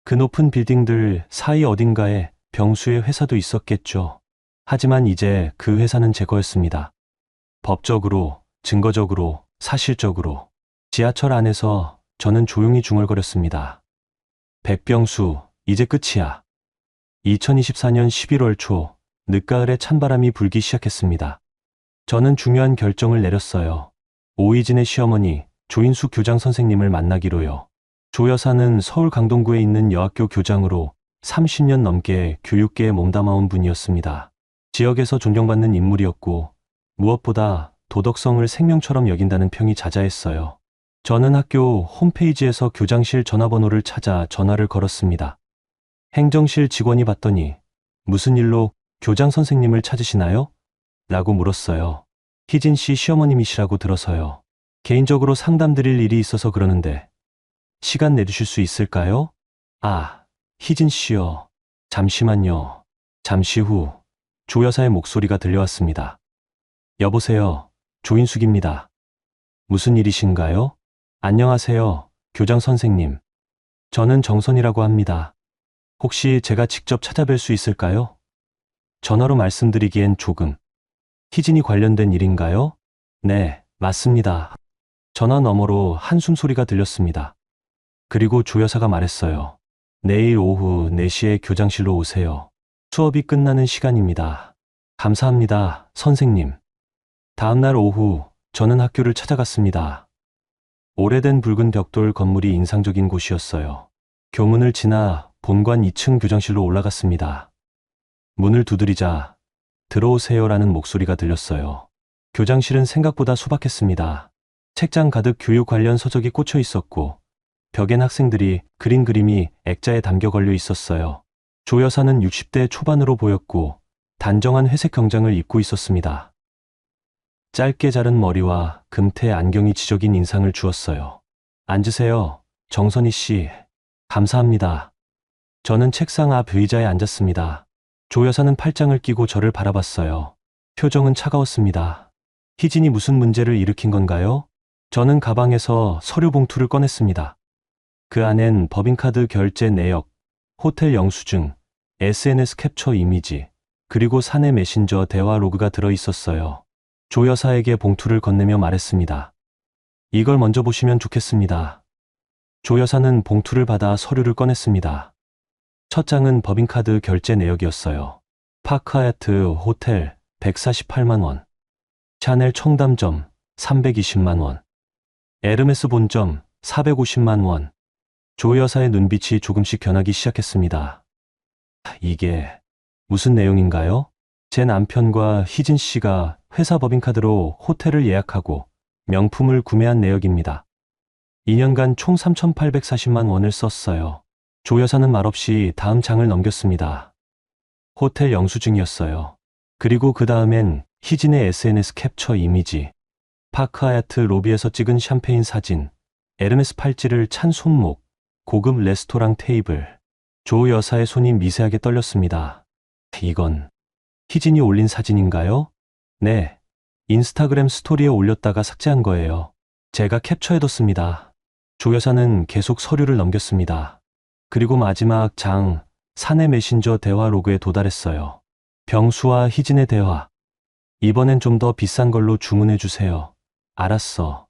그 높은 빌딩들 사이 어딘가에 병수의 회사도 있었겠죠. 하지만 이제 그 회사는 제 거였습니다. 법적으로, 증거적으로, 사실적으로. 지하철 안에서 저는 조용히 중얼거렸습니다. 백병수, 이제 끝이야. 2024년 11월 초, 늦가을에 찬바람이 불기 시작했습니다. 저는 중요한 결정을 내렸어요. 오희진의 시어머니, 조인수 교장 선생님을 만나기로요. 조 여사는 서울 강동구에 있는 여학교 교장으로 30년 넘게 교육계에 몸담아온 분이었습니다. 지역에서 존경받는 인물이었고, 무엇보다 도덕성을 생명처럼 여긴다는 평이 자자했어요. 저는 학교 홈페이지에서 교장실 전화번호를 찾아 전화를 걸었습니다. 행정실 직원이 받더니 무슨 일로 교장 선생님을 찾으시나요? 라고 물었어요. 희진 씨 시어머님이시라고 들어서요. 개인적으로 상담 드릴 일이 있어서 그러는데 시간 내주실 수 있을까요? 아, 희진 씨요. 잠시만요. 잠시 후 조 여사의 목소리가 들려왔습니다. 여보세요. 조인숙입니다. 무슨 일이신가요? 안녕하세요. 교장 선생님. 저는 정선이라고 합니다. 혹시 제가 직접 찾아뵐 수 있을까요? 전화로 말씀드리기엔 조금. 희진이 관련된 일인가요? 네, 맞습니다. 전화 너머로 한숨 소리가 들렸습니다. 그리고 조 여사가 말했어요. 내일 오후 4시에 교장실로 오세요. 수업이 끝나는 시간입니다. 감사합니다, 선생님. 다음날 오후 저는 학교를 찾아갔습니다. 오래된 붉은 벽돌 건물이 인상적인 곳이었어요. 교문을 지나 본관 2층 교장실로 올라갔습니다. 문을 두드리자 들어오세요라는 목소리가 들렸어요. 교장실은 생각보다 소박했습니다. 책장 가득 교육 관련 서적이 꽂혀 있었고 벽엔 학생들이 그린 그림이 액자에 담겨 걸려 있었어요. 조 여사는 60대 초반으로 보였고 단정한 회색 경장을 입고 있었습니다. 짧게 자른 머리와 금태 안경이 지적인 인상을 주었어요. 앉으세요, 정선희 씨. 감사합니다. 저는 책상 앞 의자에 앉았습니다. 조 여사는 팔짱을 끼고 저를 바라봤어요. 표정은 차가웠습니다. 희진이 무슨 문제를 일으킨 건가요? 저는 가방에서 서류 봉투를 꺼냈습니다. 그 안엔 법인카드 결제 내역, 호텔 영수증, SNS 캡처 이미지, 그리고 사내 메신저 대화 로그가 들어 있었어요. 조 여사에게 봉투를 건네며 말했습니다. 이걸 먼저 보시면 좋겠습니다. 조 여사는 봉투를 받아 서류를 꺼냈습니다. 첫 장은 법인카드 결제 내역이었어요. 파크하얏트 호텔 148만 원, 샤넬 청담점 320만 원, 에르메스 본점 450만 원. 조 여사의 눈빛이 조금씩 변하기 시작했습니다. 이게 무슨 내용인가요? 제 남편과 희진 씨가 회사 법인카드로 호텔을 예약하고 명품을 구매한 내역입니다. 2년간 총 3,840만 원을 썼어요. 조 여사는 말없이 다음 장을 넘겼습니다. 호텔 영수증이었어요. 그리고 그 다음엔 희진의 SNS 캡처 이미지, 파크하얏트 로비에서 찍은 샴페인 사진, 에르메스 팔찌를 찬 손목, 고급 레스토랑 테이블. 조 여사의 손이 미세하게 떨렸습니다. 이건 희진이 올린 사진인가요? 네. 인스타그램 스토리에 올렸다가 삭제한 거예요. 제가 캡처해뒀습니다. 조 여사는 계속 서류를 넘겼습니다. 그리고 마지막 장, 사내 메신저 대화 로그에 도달했어요. 병수와 희진의 대화. 이번엔 좀 더 비싼 걸로 주문해주세요. 알았어.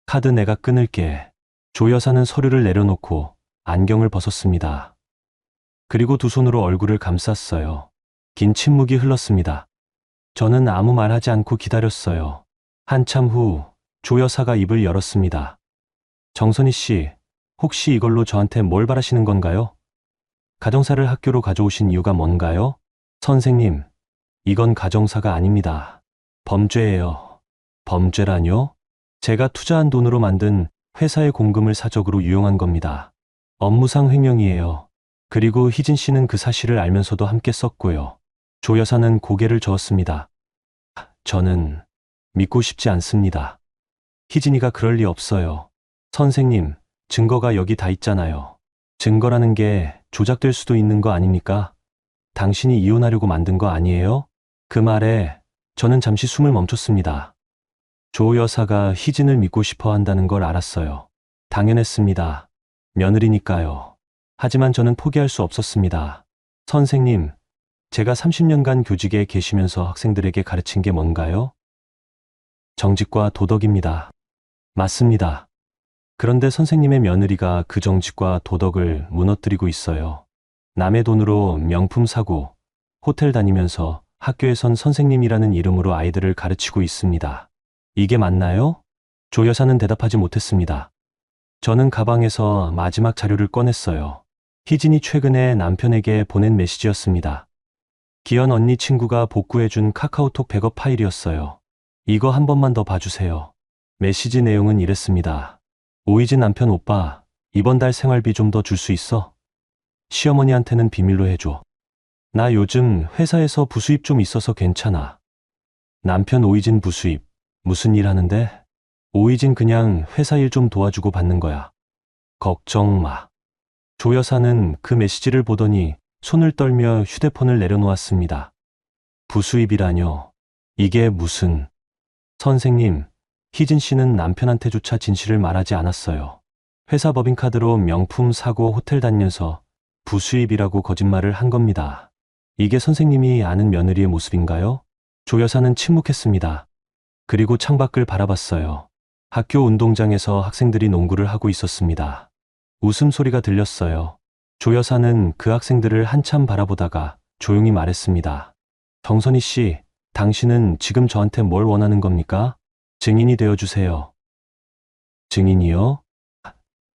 카드 내가 끊을게. 조 여사는 서류를 내려놓고 안경을 벗었습니다. 그리고 두 손으로 얼굴을 감쌌어요. 긴 침묵이 흘렀습니다. 저는 아무 말 하지 않고 기다렸어요. 한참 후 조 여사가 입을 열었습니다. 정선희 씨, 혹시 이걸로 저한테 뭘 바라시는 건가요? 가정사를 학교로 가져오신 이유가 뭔가요? 선생님, 이건 가정사가 아닙니다. 범죄예요. 범죄라뇨? 제가 투자한 돈으로 만든 회사의 공금을 사적으로 유용한 겁니다. 업무상 횡령이에요. 그리고 희진 씨는 그 사실을 알면서도 함께 썼고요. 조 여사는 고개를 저었습니다. 저는 믿고 싶지 않습니다. 희진이가 그럴 리 없어요. 선생님, 증거가 여기 다 있잖아요. 증거라는 게 조작될 수도 있는 거 아닙니까? 당신이 이혼하려고 만든 거 아니에요? 그 말에 저는 잠시 숨을 멈췄습니다. 조 여사가 희진을 믿고 싶어 한다는 걸 알았어요. 당연했습니다. 며느리니까요. 하지만 저는 포기할 수 없었습니다. 선생님, 제가 30년간 교직에 계시면서 학생들에게 가르친 게 뭔가요? 정직과 도덕입니다. 맞습니다. 그런데 선생님의 며느리가 그 정직과 도덕을 무너뜨리고 있어요. 남의 돈으로 명품 사고, 호텔 다니면서 학교에선 선생님이라는 이름으로 아이들을 가르치고 있습니다. 이게 맞나요? 조 여사는 대답하지 못했습니다. 저는 가방에서 마지막 자료를 꺼냈어요. 희진이 최근에 남편에게 보낸 메시지였습니다. 기현 언니 친구가 복구해준 카카오톡 백업 파일이었어요. 이거 한 번만 더 봐주세요. 메시지 내용은 이랬습니다. 오이진 남편 오빠, 이번 달 생활비 좀 더 줄 수 있어? 시어머니한테는 비밀로 해줘. 나 요즘 회사에서 부수입 좀 있어서 괜찮아. 남편 오이진 부수입. 무슨 일 하는데? 오이진 그냥 회사 일 좀 도와주고 받는 거야. 걱정 마. 조 여사는 그 메시지를 보더니 손을 떨며 휴대폰을 내려놓았습니다. 부수입이라뇨. 이게 무슨... 선생님, 희진 씨는 남편한테조차 진실을 말하지 않았어요. 회사 법인카드로 명품 사고 호텔 다니면서 부수입이라고 거짓말을 한 겁니다. 이게 선생님이 아는 며느리의 모습인가요? 조 여사는 침묵했습니다. 그리고 창밖을 바라봤어요. 학교 운동장에서 학생들이 농구를 하고 있었습니다. 웃음소리가 들렸어요. 조 여사는 그 학생들을 한참 바라보다가 조용히 말했습니다. 정선희 씨, 당신은 지금 저한테 뭘 원하는 겁니까? 증인이 되어주세요. 증인이요?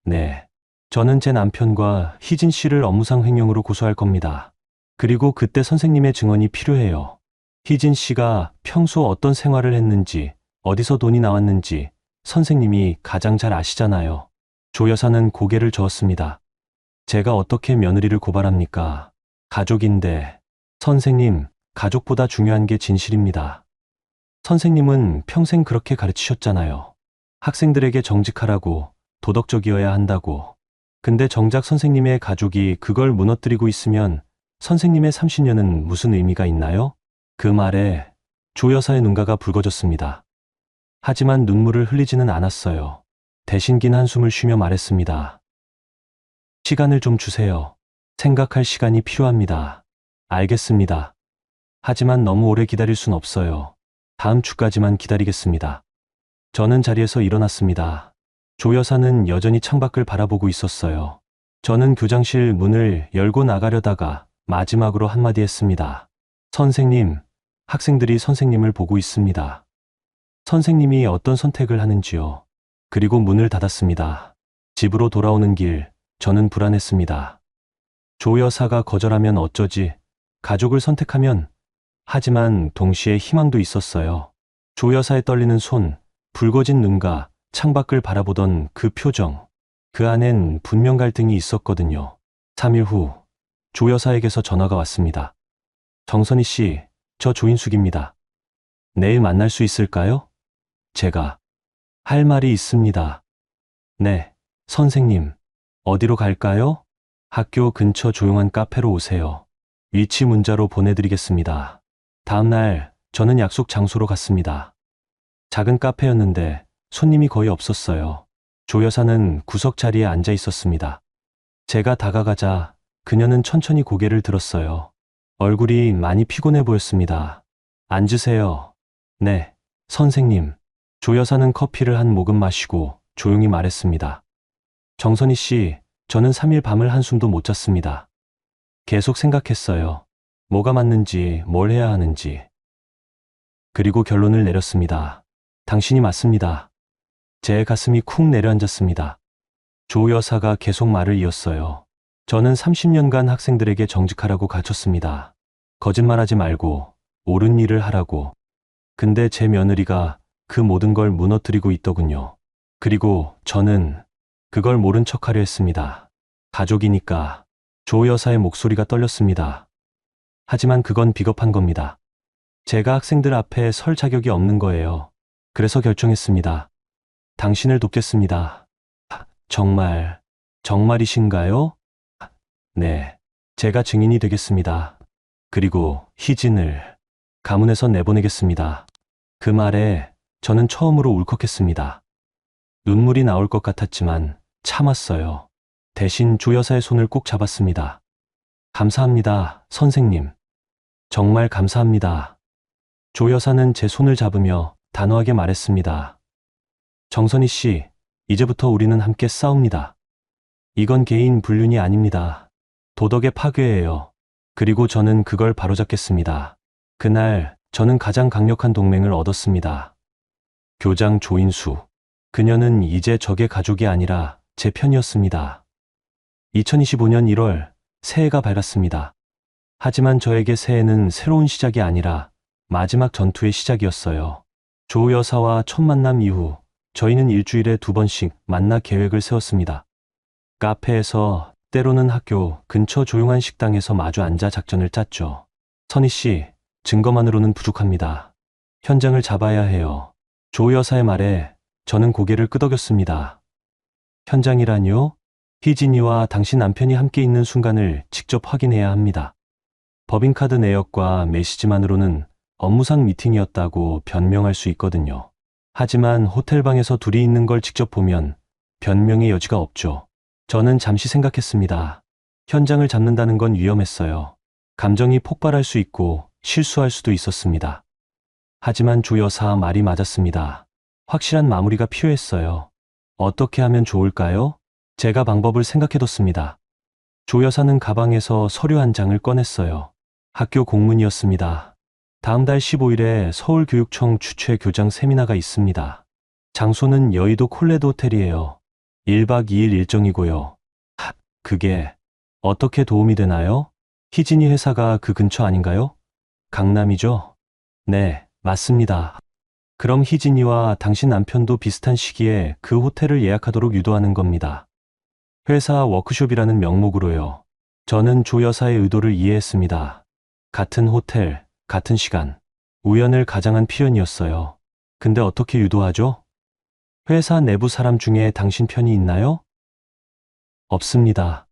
네. 저는 제 남편과 희진 씨를 업무상 횡령으로 고소할 겁니다. 그리고 그때 선생님의 증언이 필요해요. 희진 씨가 평소 어떤 생활을 했는지, 어디서 돈이 나왔는지 선생님이 가장 잘 아시잖아요. 조 여사는 고개를 저었습니다. 제가 어떻게 며느리를 고발합니까? 가족인데. 선생님, 가족보다 중요한 게 진실입니다. 선생님은 평생 그렇게 가르치셨잖아요. 학생들에게 정직하라고, 도덕적이어야 한다고. 근데 정작 선생님의 가족이 그걸 무너뜨리고 있으면 선생님의 30년은 무슨 의미가 있나요? 그 말에 조 여사의 눈가가 붉어졌습니다. 하지만 눈물을 흘리지는 않았어요. 대신 긴 한숨을 쉬며 말했습니다. 시간을 좀 주세요. 생각할 시간이 필요합니다. 알겠습니다. 하지만 너무 오래 기다릴 순 없어요. 다음 주까지만 기다리겠습니다. 저는 자리에서 일어났습니다. 조 여사는 여전히 창밖을 바라보고 있었어요. 저는 교장실 문을 열고 나가려다가 마지막으로 한마디 했습니다. 선생님, 학생들이 선생님을 보고 있습니다. 선생님이 어떤 선택을 하는지요. 그리고 문을 닫았습니다. 집으로 돌아오는 길, 저는 불안했습니다. 조 여사가 거절하면 어쩌지? 가족을 선택하면? 하지만 동시에 희망도 있었어요. 조 여사의 떨리는 손, 붉어진 눈과 창밖을 바라보던 그 표정. 그 안엔 분명 갈등이 있었거든요. 3일 후, 조 여사에게서 전화가 왔습니다. 정선희 씨, 저 조인숙입니다. 내일 만날 수 있을까요? 제가 할 말이 있습니다. 네, 선생님. 어디로 갈까요? 학교 근처 조용한 카페로 오세요. 위치 문자로 보내드리겠습니다. 다음 날, 저는 약속 장소로 갔습니다. 작은 카페였는데 손님이 거의 없었어요. 조 여사는 구석 자리에 앉아 있었습니다. 제가 다가가자 그녀는 천천히 고개를 들었어요. 얼굴이 많이 피곤해 보였습니다. 앉으세요. 네, 선생님. 조 여사는 커피를 한 모금 마시고 조용히 말했습니다. 정선희 씨, 저는 3일 밤을 한숨도 못 잤습니다. 계속 생각했어요. 뭐가 맞는지, 뭘 해야 하는지. 그리고 결론을 내렸습니다. 당신이 맞습니다. 제 가슴이 쿵 내려앉았습니다. 조 여사가 계속 말을 이었어요. 저는 30년간 학생들에게 정직하라고 가르쳤습니다. 거짓말하지 말고 옳은 일을 하라고. 근데 제 며느리가 그 모든 걸 무너뜨리고 있더군요. 그리고 저는 그걸 모른 척하려 했습니다. 가족이니까. 조 여사의 목소리가 떨렸습니다. 하지만 그건 비겁한 겁니다. 제가 학생들 앞에 설 자격이 없는 거예요. 그래서 결정했습니다. 당신을 돕겠습니다. 정말이신가요? 네, 제가 증인이 되겠습니다. 그리고 희진을 가문에서 내보내겠습니다. 그 말에 저는 처음으로 울컥했습니다. 눈물이 나올 것 같았지만 참았어요. 대신 조 여사의 손을 꼭 잡았습니다. 감사합니다, 선생님. 정말 감사합니다. 조 여사는 제 손을 잡으며 단호하게 말했습니다. 정선희 씨, 이제부터 우리는 함께 싸웁니다. 이건 개인 불륜이 아닙니다. 도덕의 파괴예요. 그리고 저는 그걸 바로잡겠습니다. 그날 저는 가장 강력한 동맹을 얻었습니다. 교장 조인수. 그녀는 이제 적의 가족이 아니라 제 편이었습니다. 2025년 1월, 새해가 밝았습니다. 하지만 저에게 새해는 새로운 시작이 아니라 마지막 전투의 시작이었어요. 조 여사와 첫 만남 이후 저희는 일주일에 2번씩 만나 계획을 세웠습니다. 카페에서 때로는 학교 근처 조용한 식당에서 마주 앉아 작전을 짰죠. 선희 씨, 증거만으로는 부족합니다. 현장을 잡아야 해요. 조 여사의 말에 저는 고개를 끄덕였습니다. 현장이라뇨? 희진이와 당신 남편이 함께 있는 순간을 직접 확인해야 합니다. 법인카드 내역과 메시지만으로는 업무상 미팅이었다고 변명할 수 있거든요. 하지만 호텔방에서 둘이 있는 걸 직접 보면 변명의 여지가 없죠. 저는 잠시 생각했습니다. 현장을 잡는다는 건 위험했어요. 감정이 폭발할 수 있고 실수할 수도 있었습니다. 하지만 조 여사 말이 맞았습니다. 확실한 마무리가 필요했어요. 어떻게 하면 좋을까요? 제가 방법을 생각해뒀습니다. 조 여사는 가방에서 서류 한 장을 꺼냈어요. 학교 공문이었습니다. 다음 달 15일에 서울교육청 주최 교장 세미나가 있습니다. 장소는 여의도 콜레드 호텔이에요. 1박 2일 일정이고요. 그게 어떻게 도움이 되나요? 희진이 회사가 그 근처 아닌가요? 강남이죠? 네, 맞습니다. 그럼 희진이와 당신 남편도 비슷한 시기에 그 호텔을 예약하도록 유도하는 겁니다. 회사 워크숍이라는 명목으로요. 저는 조 여사의 의도를 이해했습니다. 같은 호텔, 같은 시간. 우연을 가장한 필연이었어요. 근데 어떻게 유도하죠? 회사 내부 사람 중에 당신 편이 있나요? 없습니다.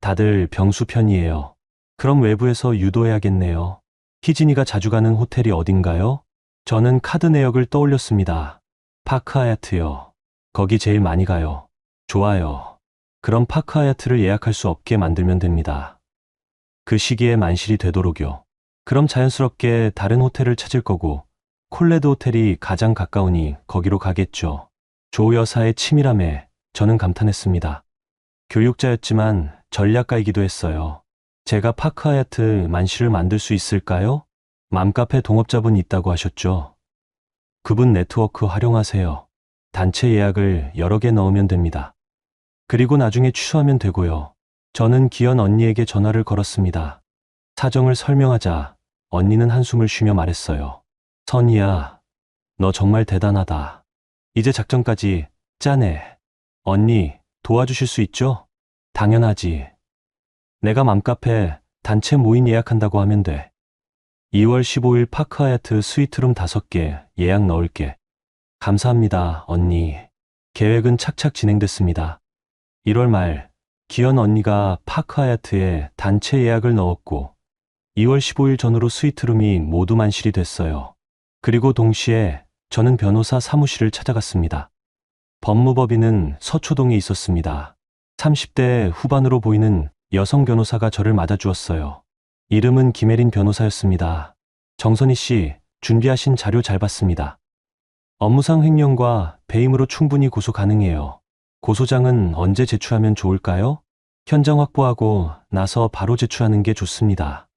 다들 병수 편이에요. 그럼 외부에서 유도해야겠네요. 희진이가 자주 가는 호텔이 어딘가요? 저는 카드 내역을 떠올렸습니다. 파크 하얏트요. 거기 제일 많이 가요. 좋아요. 그럼 파크 하얏트를 예약할 수 없게 만들면 됩니다. 그 시기에 만실이 되도록요. 그럼 자연스럽게 다른 호텔을 찾을 거고 콜레드 호텔이 가장 가까우니 거기로 가겠죠. 조 여사의 치밀함에 저는 감탄했습니다. 교육자였지만 전략가이기도 했어요. 제가 파크 하얏트 만실을 만들 수 있을까요? 맘카페 동업자분 있다고 하셨죠? 그분 네트워크 활용하세요. 단체 예약을 여러 개 넣으면 됩니다. 그리고 나중에 취소하면 되고요. 저는 기현 언니에게 전화를 걸었습니다. 사정을 설명하자 언니는 한숨을 쉬며 말했어요. 선이야, 너 정말 대단하다. 이제 작전까지 짜네. 언니, 도와주실 수 있죠? 당연하지. 내가 맘카페 단체 모임 예약한다고 하면 돼. 2월 15일 파크 하얏트 스위트룸 5개 예약 넣을게. 감사합니다, 언니. 계획은 착착 진행됐습니다. 1월 말 기현 언니가 파크 하얏트에 단체 예약을 넣었고 2월 15일 전후로 스위트룸이 모두 만실이 됐어요. 그리고 동시에 저는 변호사 사무실을 찾아갔습니다. 법무법인은 서초동에 있었습니다. 30대 후반으로 보이는 여성 변호사가 저를 맞아주었어요. 이름은 김혜린 변호사였습니다. 정선희 씨, 준비하신 자료 잘 봤습니다. 업무상 횡령과 배임으로 충분히 고소 가능해요. 고소장은 언제 제출하면 좋을까요? 현장 확보하고 나서 바로 제출하는 게 좋습니다.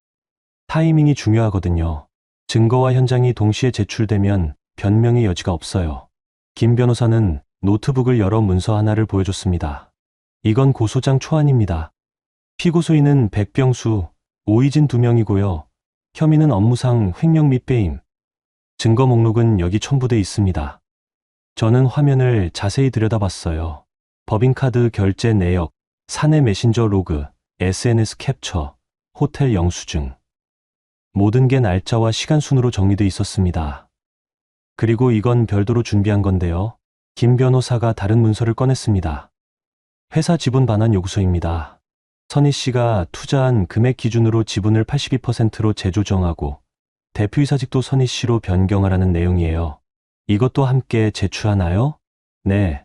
타이밍이 중요하거든요. 증거와 현장이 동시에 제출되면 변명의 여지가 없어요. 김 변호사는 노트북을 열어 문서 하나를 보여줬습니다. 이건 고소장 초안입니다. 피고소인은 백병수, 오이진 2명이고요. 혐의는 업무상 횡령 및 배임. 증거 목록은 여기 첨부돼 있습니다. 저는 화면을 자세히 들여다봤어요. 법인카드 결제 내역, 사내 메신저 로그, SNS 캡처, 호텔 영수증. 모든 게 날짜와 시간 순으로 정리돼 있었습니다. 그리고 이건 별도로 준비한 건데요. 김 변호사가 다른 문서를 꺼냈습니다. 회사 지분 반환 요구서입니다. 선희 씨가 투자한 금액 기준으로 지분을 82%로 재조정하고 대표이사직도 선희 씨로 변경하라는 내용이에요. 이것도 함께 제출하나요? 네.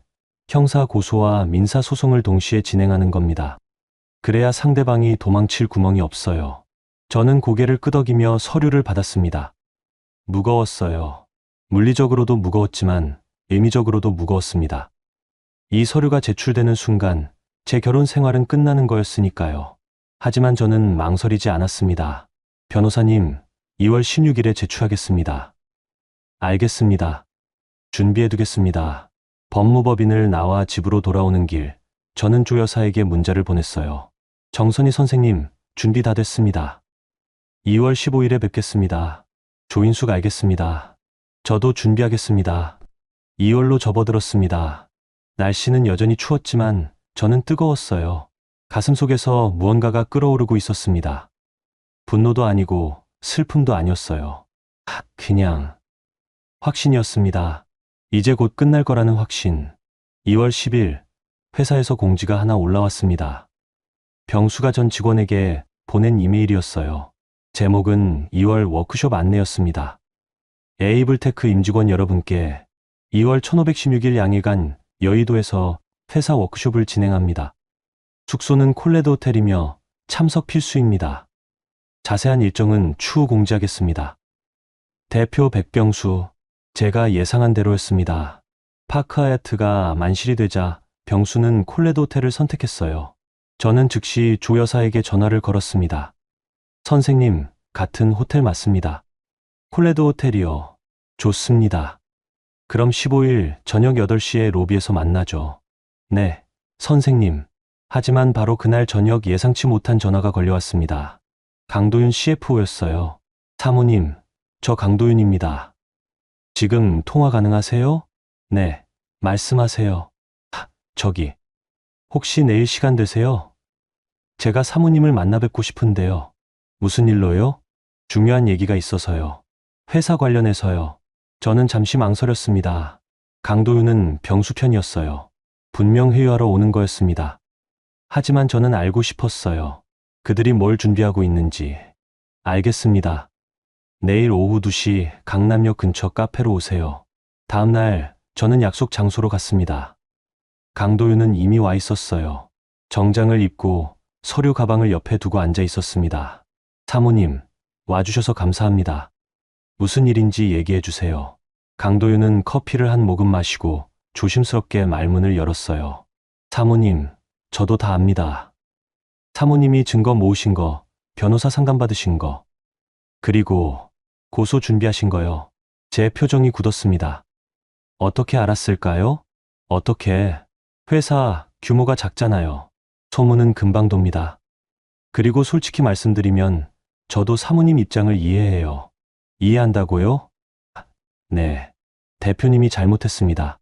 형사 고소와 민사 소송을 동시에 진행하는 겁니다. 그래야 상대방이 도망칠 구멍이 없어요. 저는 고개를 끄덕이며 서류를 받았습니다. 무거웠어요. 물리적으로도 무거웠지만 의미적으로도 무거웠습니다. 이 서류가 제출되는 순간 제 결혼 생활은 끝나는 거였으니까요. 하지만 저는 망설이지 않았습니다. 변호사님, 2월 16일에 제출하겠습니다. 알겠습니다. 준비해두겠습니다. 법무법인을 나와 집으로 돌아오는 길, 저는 조 여사에게 문자를 보냈어요. 정선희 선생님, 준비 다 됐습니다. 2월 15일에 뵙겠습니다. 조인숙 알겠습니다. 저도 준비하겠습니다. 2월로 접어들었습니다. 날씨는 여전히 추웠지만 저는 뜨거웠어요. 가슴속에서 무언가가 끓어오르고 있었습니다. 분노도 아니고 슬픔도 아니었어요. 그냥 확신이었습니다. 이제 곧 끝날 거라는 확신. 2월 10일 회사에서 공지가 하나 올라왔습니다. 병수가 전 직원에게 보낸 이메일이었어요. 제목은 2월 워크숍 안내였습니다. 에이블테크 임직원 여러분께 2월 1516일 양일간 여의도에서 회사 워크숍을 진행합니다. 숙소는 콜레드 호텔이며 참석 필수입니다. 자세한 일정은 추후 공지하겠습니다. 대표 백병수, 제가 예상한 대로였습니다. 파크 하얏트가 만실이 되자 병수는 콜레드 호텔을 선택했어요. 저는 즉시 조 여사에게 전화를 걸었습니다. 선생님, 같은 호텔 맞습니다. 콜레드 호텔이요. 좋습니다. 그럼 15일 저녁 8시에 로비에서 만나죠. 네, 선생님. 하지만 바로 그날 저녁 예상치 못한 전화가 걸려왔습니다. 강도윤 CFO였어요. 사모님, 저 강도윤입니다. 지금 통화 가능하세요? 네, 말씀하세요. 저기, 혹시 내일 시간 되세요? 제가 사모님을 만나 뵙고 싶은데요. 무슨 일로요? 중요한 얘기가 있어서요. 회사 관련해서요. 저는 잠시 망설였습니다. 강도윤은 병수 편이었어요. 분명 회유하러 오는 거였습니다. 하지만 저는 알고 싶었어요. 그들이 뭘 준비하고 있는지. 알겠습니다. 내일 오후 2시 강남역 근처 카페로 오세요. 다음 날 저는 약속 장소로 갔습니다. 강도윤은 이미 와 있었어요. 정장을 입고 서류 가방을 옆에 두고 앉아 있었습니다. 사모님, 와주셔서 감사합니다. 무슨 일인지 얘기해 주세요. 강도윤은 커피를 한 모금 마시고 조심스럽게 말문을 열었어요. 사모님, 저도 다 압니다. 사모님이 증거 모으신 거, 변호사 상담받으신 거, 그리고 고소 준비하신 거요. 제 표정이 굳었습니다. 어떻게 알았을까요? 어떻게? 회사 규모가 작잖아요. 소문은 금방 돕니다. 그리고 솔직히 말씀드리면 저도 사모님 입장을 이해해요. 이해한다고요? 네. 대표님이 잘못했습니다.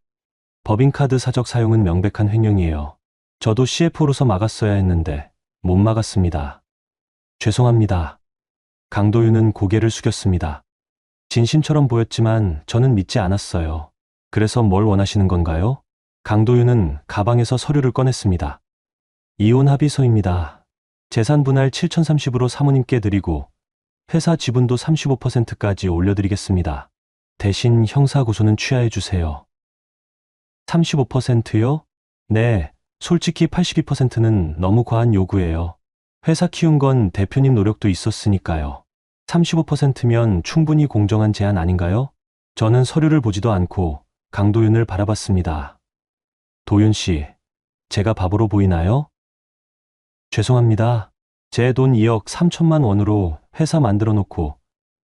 법인카드 사적 사용은 명백한 횡령이에요. 저도 CF로서 막았어야 했는데 못 막았습니다. 죄송합니다. 강도윤은 고개를 숙였습니다. 진심처럼 보였지만 저는 믿지 않았어요. 그래서 뭘 원하시는 건가요? 강도윤은 가방에서 서류를 꺼냈습니다. 이혼 합의서입니다. 재산 분할 7,030으로 사모님께 드리고 회사 지분도 35%까지 올려드리겠습니다. 대신 형사 고소는 취하해 주세요. 35%요? 네, 솔직히 82%는 너무 과한 요구예요. 회사 키운 건 대표님 노력도 있었으니까요. 35%면 충분히 공정한 제안 아닌가요? 저는 서류를 보지도 않고 강도윤을 바라봤습니다. 도윤 씨, 제가 바보로 보이나요? 죄송합니다. 제 돈 2억 3천만 원으로 회사 만들어 놓고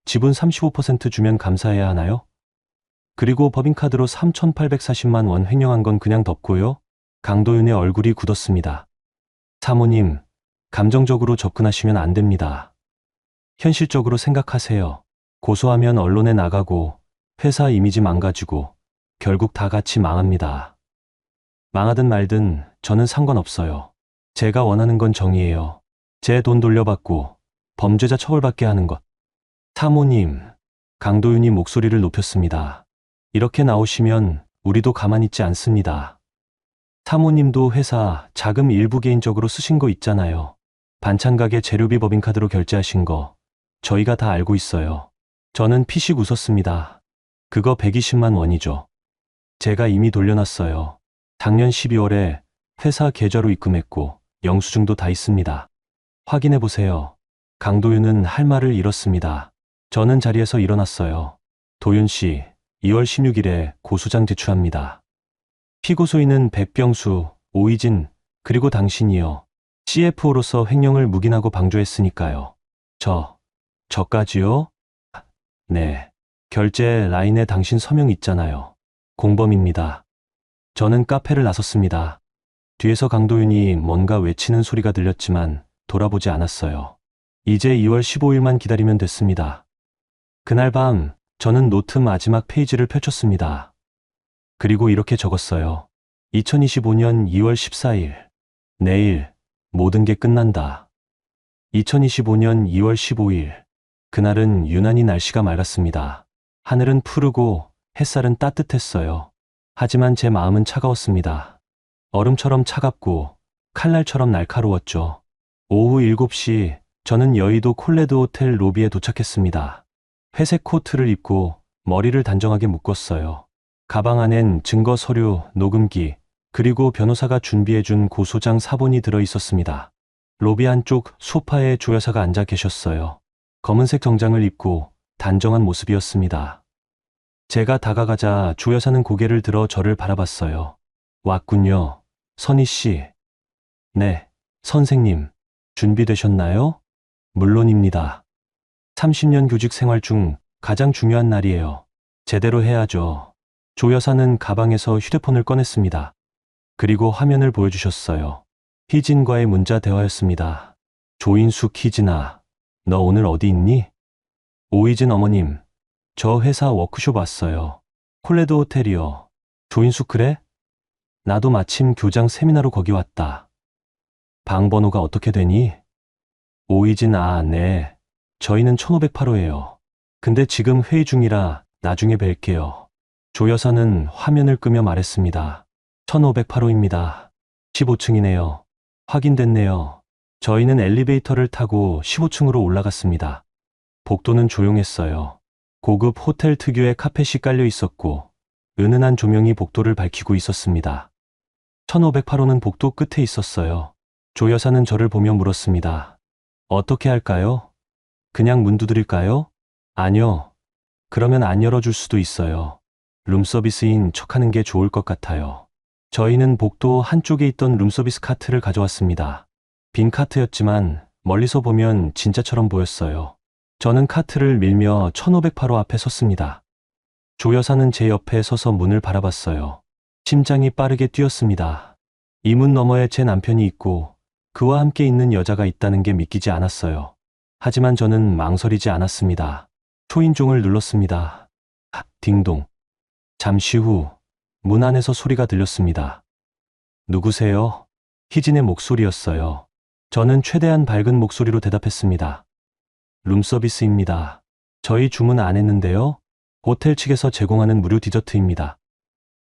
지분 35% 주면 감사해야 하나요? 그리고 법인카드로 3,840만 원 횡령한 건 그냥 덮고요. 강도윤의 얼굴이 굳었습니다. 사모님, 감정적으로 접근하시면 안 됩니다. 현실적으로 생각하세요. 고소하면 언론에 나가고 회사 이미지 망가지고 결국 다 같이 망합니다. 망하든 말든 저는 상관없어요. 제가 원하는 건 정의예요. 제 돈 돌려받고 범죄자 처벌받게 하는 것. 사모님, 강도윤이 목소리를 높였습니다. 이렇게 나오시면 우리도 가만히 있지 않습니다. 사모님도 회사 자금 일부 개인적으로 쓰신 거 있잖아요. 반찬가게 재료비 법인카드로 결제하신 거 저희가 다 알고 있어요. 저는 피식 웃었습니다. 그거 120만 원이죠. 제가 이미 돌려놨어요. 작년 12월에 회사 계좌로 입금했고 영수증도 다 있습니다. 확인해 보세요. 강도윤은 할 말을 잃었습니다. 저는 자리에서 일어났어요. 도윤 씨, 2월 16일에 고소장 제출합니다. 피고소인은 백병수, 오이진, 그리고 당신이요. CFO로서 횡령을 묵인하고 방조했으니까요. 저까지요? 네. 결제 라인에 당신 서명 있잖아요. 공범입니다. 저는 카페를 나섰습니다. 뒤에서 강도윤이 뭔가 외치는 소리가 들렸지만 돌아보지 않았어요. 이제 2월 15일만 기다리면 됐습니다. 그날 밤 저는 노트 마지막 페이지를 펼쳤습니다. 그리고 이렇게 적었어요. 2025년 2월 14일. 내일 모든 게 끝난다. 2025년 2월 15일. 그날은 유난히 날씨가 맑았습니다. 하늘은 푸르고 햇살은 따뜻했어요. 하지만 제 마음은 차가웠습니다. 얼음처럼 차갑고 칼날처럼 날카로웠죠. 오후 7시 저는 여의도 콜레드 호텔 로비에 도착했습니다. 회색 코트를 입고 머리를 단정하게 묶었어요. 가방 안엔 증거 서류, 녹음기, 그리고 변호사가 준비해준 고소장 사본이 들어 있었습니다. 로비 한쪽 소파에 조 여사가 앉아 계셨어요. 검은색 정장을 입고 단정한 모습이었습니다. 제가 다가가자 조 여사는 고개를 들어 저를 바라봤어요. 왔군요. 선희 씨. 네, 선생님. 준비되셨나요? 물론입니다. 30년 교직 생활 중 가장 중요한 날이에요. 제대로 해야죠. 조 여사는 가방에서 휴대폰을 꺼냈습니다. 그리고 화면을 보여주셨어요. 희진과의 문자 대화였습니다. 조인숙, 희진아, 너 오늘 어디 있니? 오희진 어머님, 저 회사 워크숍 왔어요. 콜레드 호텔이요. 조인숙 그래? 나도 마침 교장 세미나로 거기 왔다. 방 번호가 어떻게 되니? 오희진 네. 저희는 1508호예요. 근데 지금 회의 중이라 나중에 뵐게요. 조 여사는 화면을 끄며 말했습니다. 1508호입니다. 15층이네요. 확인됐네요. 저희는 엘리베이터를 타고 15층으로 올라갔습니다. 복도는 조용했어요. 고급 호텔 특유의 카펫이 깔려 있었고 은은한 조명이 복도를 밝히고 있었습니다. 1508호는 복도 끝에 있었어요. 조 여사는 저를 보며 물었습니다. 어떻게 할까요? 그냥 문 두드릴까요? 아니요. 그러면 안 열어줄 수도 있어요. 룸서비스인 척하는 게 좋을 것 같아요. 저희는 복도 한쪽에 있던 룸서비스 카트를 가져왔습니다. 빈 카트였지만 멀리서 보면 진짜처럼 보였어요. 저는 카트를 밀며 1508호 앞에 섰습니다. 조 여사는 제 옆에 서서 문을 바라봤어요. 심장이 빠르게 뛰었습니다. 이 문 너머에 제 남편이 있고 그와 함께 있는 여자가 있다는 게 믿기지 않았어요. 하지만 저는 망설이지 않았습니다. 초인종을 눌렀습니다. 딩동. 잠시 후 문 안에서 소리가 들렸습니다. 누구세요? 희진의 목소리였어요. 저는 최대한 밝은 목소리로 대답했습니다. 룸서비스입니다. 저희 주문 안 했는데요. 호텔 측에서 제공하는 무료 디저트입니다.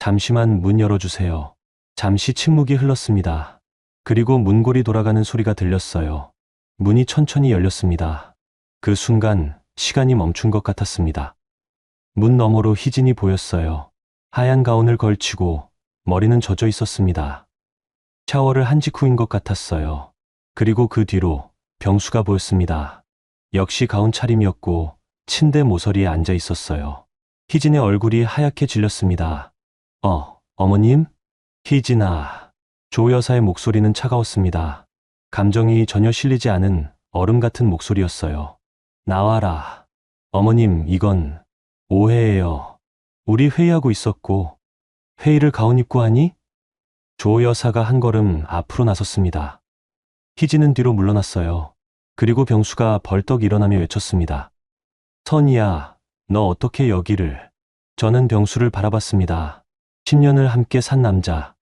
잠시만 문 열어주세요. 잠시 침묵이 흘렀습니다. 그리고 문고리 돌아가는 소리가 들렸어요. 문이 천천히 열렸습니다. 그 순간 시간이 멈춘 것 같았습니다. 문 너머로 희진이 보였어요. 하얀 가운을 걸치고 머리는 젖어 있었습니다. 샤워를 한 직후인 것 같았어요. 그리고 그 뒤로 병수가 보였습니다. 역시 가운 차림이었고 침대 모서리에 앉아 있었어요. 희진의 얼굴이 하얗게 질렸습니다. 어머님? 희진아. 조 여사의 목소리는 차가웠습니다. 감정이 전혀 실리지 않은 얼음 같은 목소리였어요. 나와라. 어머님, 이건 오해예요. 우리 회의하고 있었고 회의를 가운 입고 하니? 조 여사가 한 걸음 앞으로 나섰습니다. 희진은 뒤로 물러났어요. 그리고 병수가 벌떡 일어나며 외쳤습니다. 선이야, 너 어떻게 여기를? 저는 병수를 바라봤습니다. 10년을 함께 산 남자.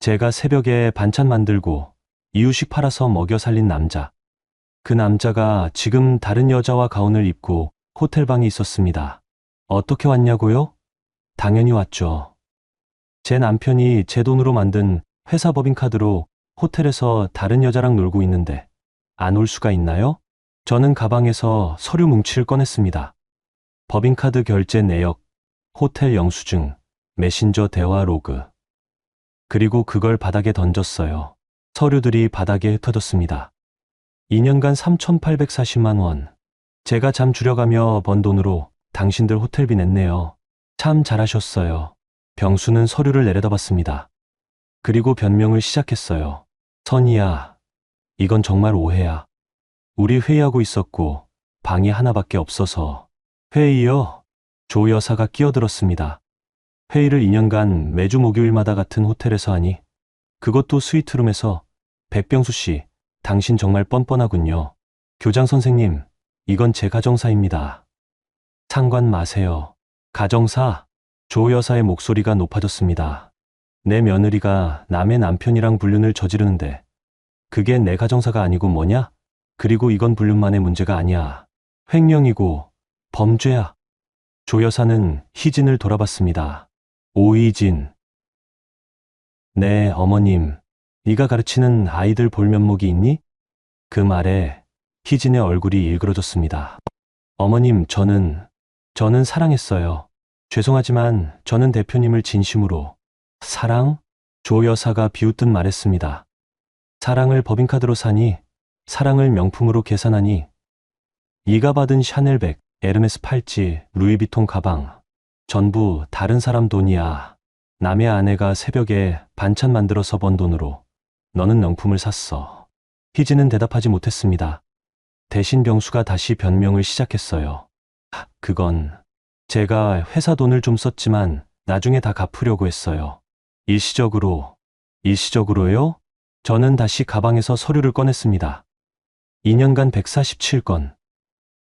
제가 새벽에 반찬 만들고 이유식 팔아서 먹여 살린 남자. 그 남자가 지금 다른 여자와 가운을 입고 호텔방에 있었습니다. 어떻게 왔냐고요? 당연히 왔죠. 제 남편이 제 돈으로 만든 회사 법인카드로 호텔에서 다른 여자랑 놀고 있는데 안 올 수가 있나요? 저는 가방에서 서류 뭉치를 꺼냈습니다. 법인카드 결제 내역, 호텔 영수증, 메신저 대화 로그. 그리고 그걸 바닥에 던졌어요. 서류들이 바닥에 흩어졌습니다. 2년간 3,840만 원. 제가 잠 줄여가며 번 돈으로 당신들 호텔비 냈네요. 참 잘하셨어요. 병수는 서류를 내려다봤습니다. 그리고 변명을 시작했어요. 선이야, 이건 정말 오해야. 우리 회의하고 있었고 방이 하나밖에 없어서. 회의요? 조 여사가 끼어들었습니다. 회의를 2년간 매주 목요일마다 같은 호텔에서 하니? 그것도 스위트룸에서. 백병수 씨, 당신 정말 뻔뻔하군요. 교장 선생님, 이건 제 가정사입니다. 상관 마세요. 가정사? 조 여사의 목소리가 높아졌습니다. 내 며느리가 남의 남편이랑 불륜을 저지르는데 그게 내 가정사가 아니고 뭐냐? 그리고 이건 불륜만의 문제가 아니야. 횡령이고 범죄야. 조 여사는 희진을 돌아봤습니다. 오희진. 네, 어머님. 네가 가르치는 아이들 볼 면목이 있니? 그 말에 희진의 얼굴이 일그러졌습니다. 어머님, 저는 사랑했어요. 죄송하지만 저는 대표님을 진심으로. 사랑? 조 여사가 비웃듯 말했습니다. 사랑을 법인카드로 사니, 사랑을 명품으로 계산하니, 네가 받은 샤넬백, 에르메스 팔찌, 루이비통 가방, 전부 다른 사람 돈이야. 남의 아내가 새벽에 반찬 만들어서 번 돈으로 너는 명품을 샀어. 희진은 대답하지 못했습니다. 대신 병수가 다시 변명을 시작했어요. 그건 제가 회사 돈을 좀 썼지만 나중에 다 갚으려고 했어요. 일시적으로요? 저는 다시 가방에서 서류를 꺼냈습니다. 2년간 147건.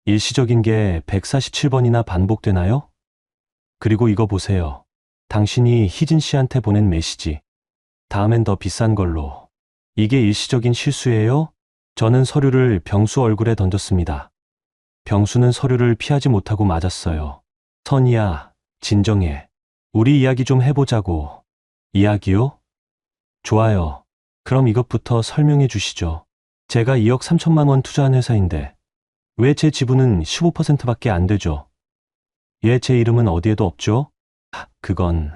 일시적인 게 147번이나 반복되나요? 그리고 이거 보세요. 당신이 희진 씨한테 보낸 메시지. 다음엔 더 비싼 걸로. 이게 일시적인 실수예요? 저는 서류를 병수 얼굴에 던졌습니다. 병수는 서류를 피하지 못하고 맞았어요. 선이야, 진정해. 우리 이야기 좀 해보자고. 이야기요? 좋아요. 그럼 이것부터 설명해 주시죠. 제가 2억 3천만 원 투자한 회사인데 왜 제 지분은 15%밖에 안 되죠? 예, 제 이름은 어디에도 없죠? 그건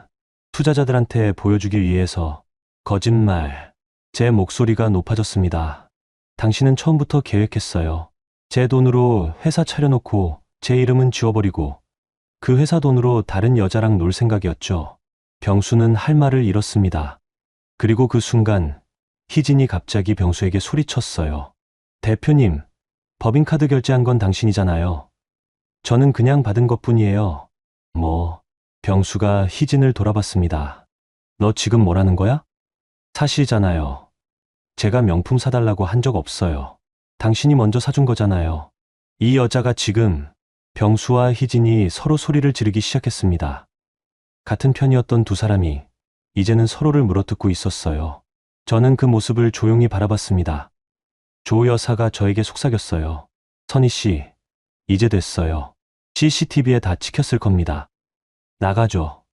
투자자들한테 보여주기 위해서. 거짓말. 제 목소리가 높아졌습니다. 당신은 처음부터 계획했어요. 제 돈으로 회사 차려놓고 제 이름은 지워버리고 그 회사 돈으로 다른 여자랑 놀 생각이었죠. 병수는 할 말을 잃었습니다. 그리고 그 순간 희진이 갑자기 병수에게 소리쳤어요. 대표님, 법인카드 결제한 건 당신이잖아요. 저는 그냥 받은 것뿐이에요. 뭐? 병수가 희진을 돌아봤습니다. 너 지금 뭐라는 거야? 사실이잖아요. 제가 명품 사달라고 한 적 없어요. 당신이 먼저 사준 거잖아요. 이 여자가 지금. 병수와 희진이 서로 소리를 지르기 시작했습니다. 같은 편이었던 두 사람이 이제는 서로를 물어뜯고 있었어요. 저는 그 모습을 조용히 바라봤습니다. 조 여사가 저에게 속삭였어요. 선희 씨, 이제 됐어요. CCTV에 다 찍혔을 겁니다. 나가죠.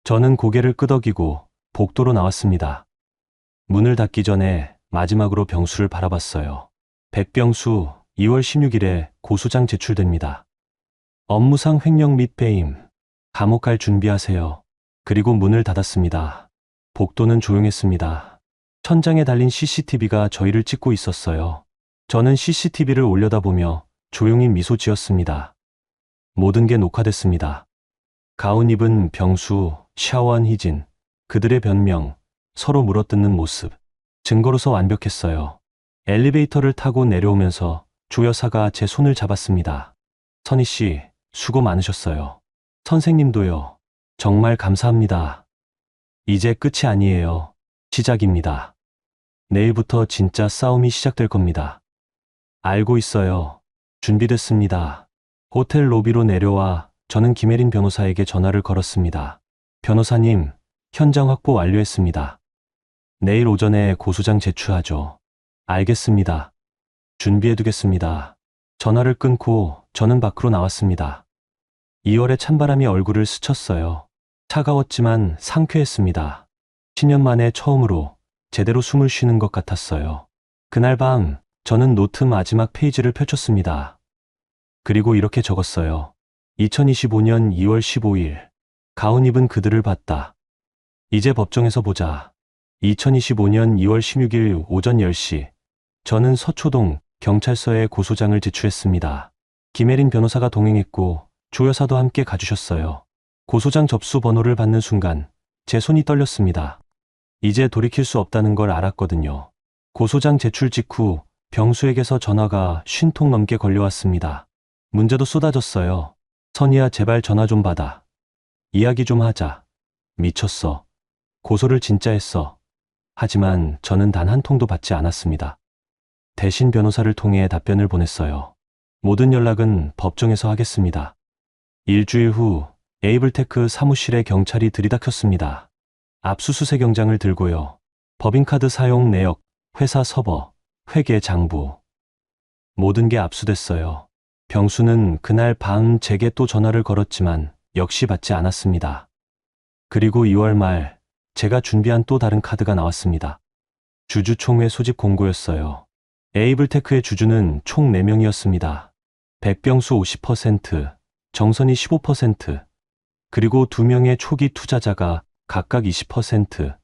저는 고개를 끄덕이고 복도로 나왔습니다. 문을 닫기 전에 마지막으로 병수를 바라봤어요. 백병수, 2월 16일에 고소장 제출됩니다. 업무상 횡령 및 배임. 감옥 갈 준비하세요. 그리고 문을 닫았습니다. 복도는 조용했습니다. 천장에 달린 CCTV가 저희를 찍고 있었어요. 저는 CCTV를 올려다보며 조용히 미소 지었습니다. 모든 게 녹화됐습니다. 가운 입은 병수, 샤워한 희진, 그들의 변명, 서로 물어뜯는 모습. 증거로서 완벽했어요. 엘리베이터를 타고 내려오면서 조 여사가 제 손을 잡았습니다. 선희 씨, 수고 많으셨어요. 선생님도요. 정말 감사합니다. 이제 끝이 아니에요. 시작입니다. 내일부터 진짜 싸움이 시작될 겁니다. 알고 있어요. 준비됐습니다. 호텔 로비로 내려와 저는 김혜린 변호사에게 전화를 걸었습니다. 변호사님, 현장 확보 완료했습니다. 내일 오전에 고소장 제출하죠. 알겠습니다. 준비해두겠습니다. 전화를 끊고 저는 밖으로 나왔습니다. 2월의 찬바람이 얼굴을 스쳤어요. 차가웠지만 상쾌했습니다. 10년 만에 처음으로 제대로 숨을 쉬는 것 같았어요. 그날 밤 저는 노트 마지막 페이지를 펼쳤습니다. 그리고 이렇게 적었어요. 2025년 2월 15일. 가운 입은 그들을 봤다. 이제 법정에서 보자. 2025년 2월 16일 오전 10시. 저는 서초동 경찰서에 고소장을 제출했습니다. 김혜린 변호사가 동행했고 조 여사도 함께 가주셨어요. 고소장 접수 번호를 받는 순간 제 손이 떨렸습니다. 이제 돌이킬 수 없다는 걸 알았거든요. 고소장 제출 직후 병수에게서 전화가 50통 넘게 걸려왔습니다. 문제도 쏟아졌어요. 선이야, 제발 전화 좀 받아. 이야기 좀 하자. 미쳤어. 고소를 진짜 했어. 하지만 저는 단 한 통도 받지 않았습니다. 대신 변호사를 통해 답변을 보냈어요. 모든 연락은 법정에서 하겠습니다. 일주일 후 에이블테크 사무실에 경찰이 들이닥쳤습니다. 압수수색 영장을 들고요. 법인카드 사용 내역 회사 서버, 회계 장부. 모든 게 압수됐어요. 병수는 그날 밤 제게 또 전화를 걸었지만 역시 받지 않았습니다. 그리고 2월 말 제가 준비한 또 다른 카드가 나왔습니다. 주주총회 소집 공고였어요. 에이블테크의 주주는 총 4명이었습니다. 백병수 50%, 정선이 15%, 그리고 2명의 초기 투자자가 각각 20%,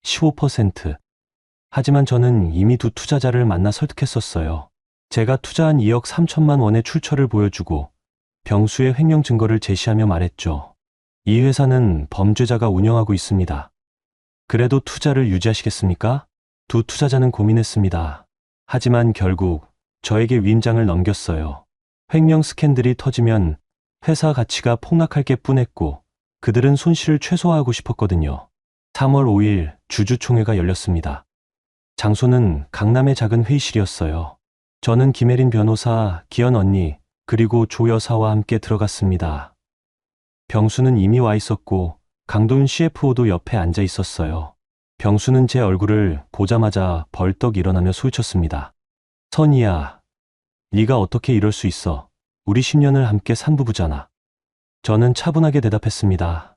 15%. 하지만 저는 이미 두 투자자를 만나 설득했었어요. 제가 투자한 2억 3천만 원의 출처를 보여주고 병수의 횡령 증거를 제시하며 말했죠. 이 회사는 범죄자가 운영하고 있습니다. 그래도 투자를 유지하시겠습니까? 두 투자자는 고민했습니다. 하지만 결국 저에게 위임장을 넘겼어요. 횡령 스캔들이 터지면 회사 가치가 폭락할 게 뻔했고 그들은 손실을 최소화하고 싶었거든요. 3월 5일 주주총회가 열렸습니다. 장소는 강남의 작은 회의실이었어요. 저는 김혜린 변호사, 기현 언니, 그리고 조 여사와 함께 들어갔습니다. 병수는 이미 와 있었고 강도윤 CFO도 옆에 앉아 있었어요. 병수는 제 얼굴을 보자마자 벌떡 일어나며 소리쳤습니다. 선이야, 네가 어떻게 이럴 수 있어? 우리 10년을 함께 산 부부잖아. 저는 차분하게 대답했습니다.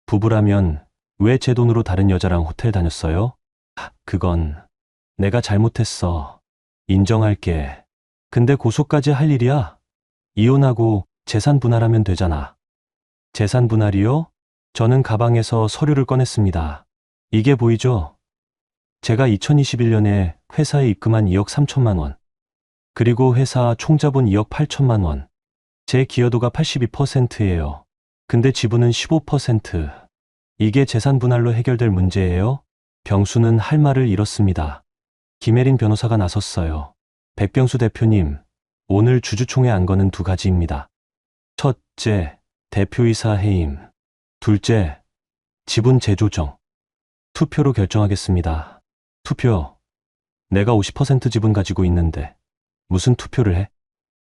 부부라면 왜 제 돈으로 다른 여자랑 호텔 다녔어요? 그건 내가 잘못했어. 인정할게. 근데 고소까지 할 일이야? 이혼하고 재산 분할하면 되잖아. 재산 분할이요? 저는 가방에서 서류를 꺼냈습니다. 이게 보이죠? 제가 2021년에 회사에 입금한 2억 3천만 원. 그리고 회사 총자본 2억 8천만 원. 제 기여도가 82%예요. 근데 지분은 15%. 이게 재산 분할로 해결될 문제예요? 병수는 할 말을 잃었습니다. 김혜린 변호사가 나섰어요. 백병수 대표님, 오늘 주주총회 안건은 두 가지입니다. 첫째, 대표이사 해임. 둘째, 지분 재조정. 투표로 결정하겠습니다. 투표. 내가 50% 지분 가지고 있는데 무슨 투표를 해?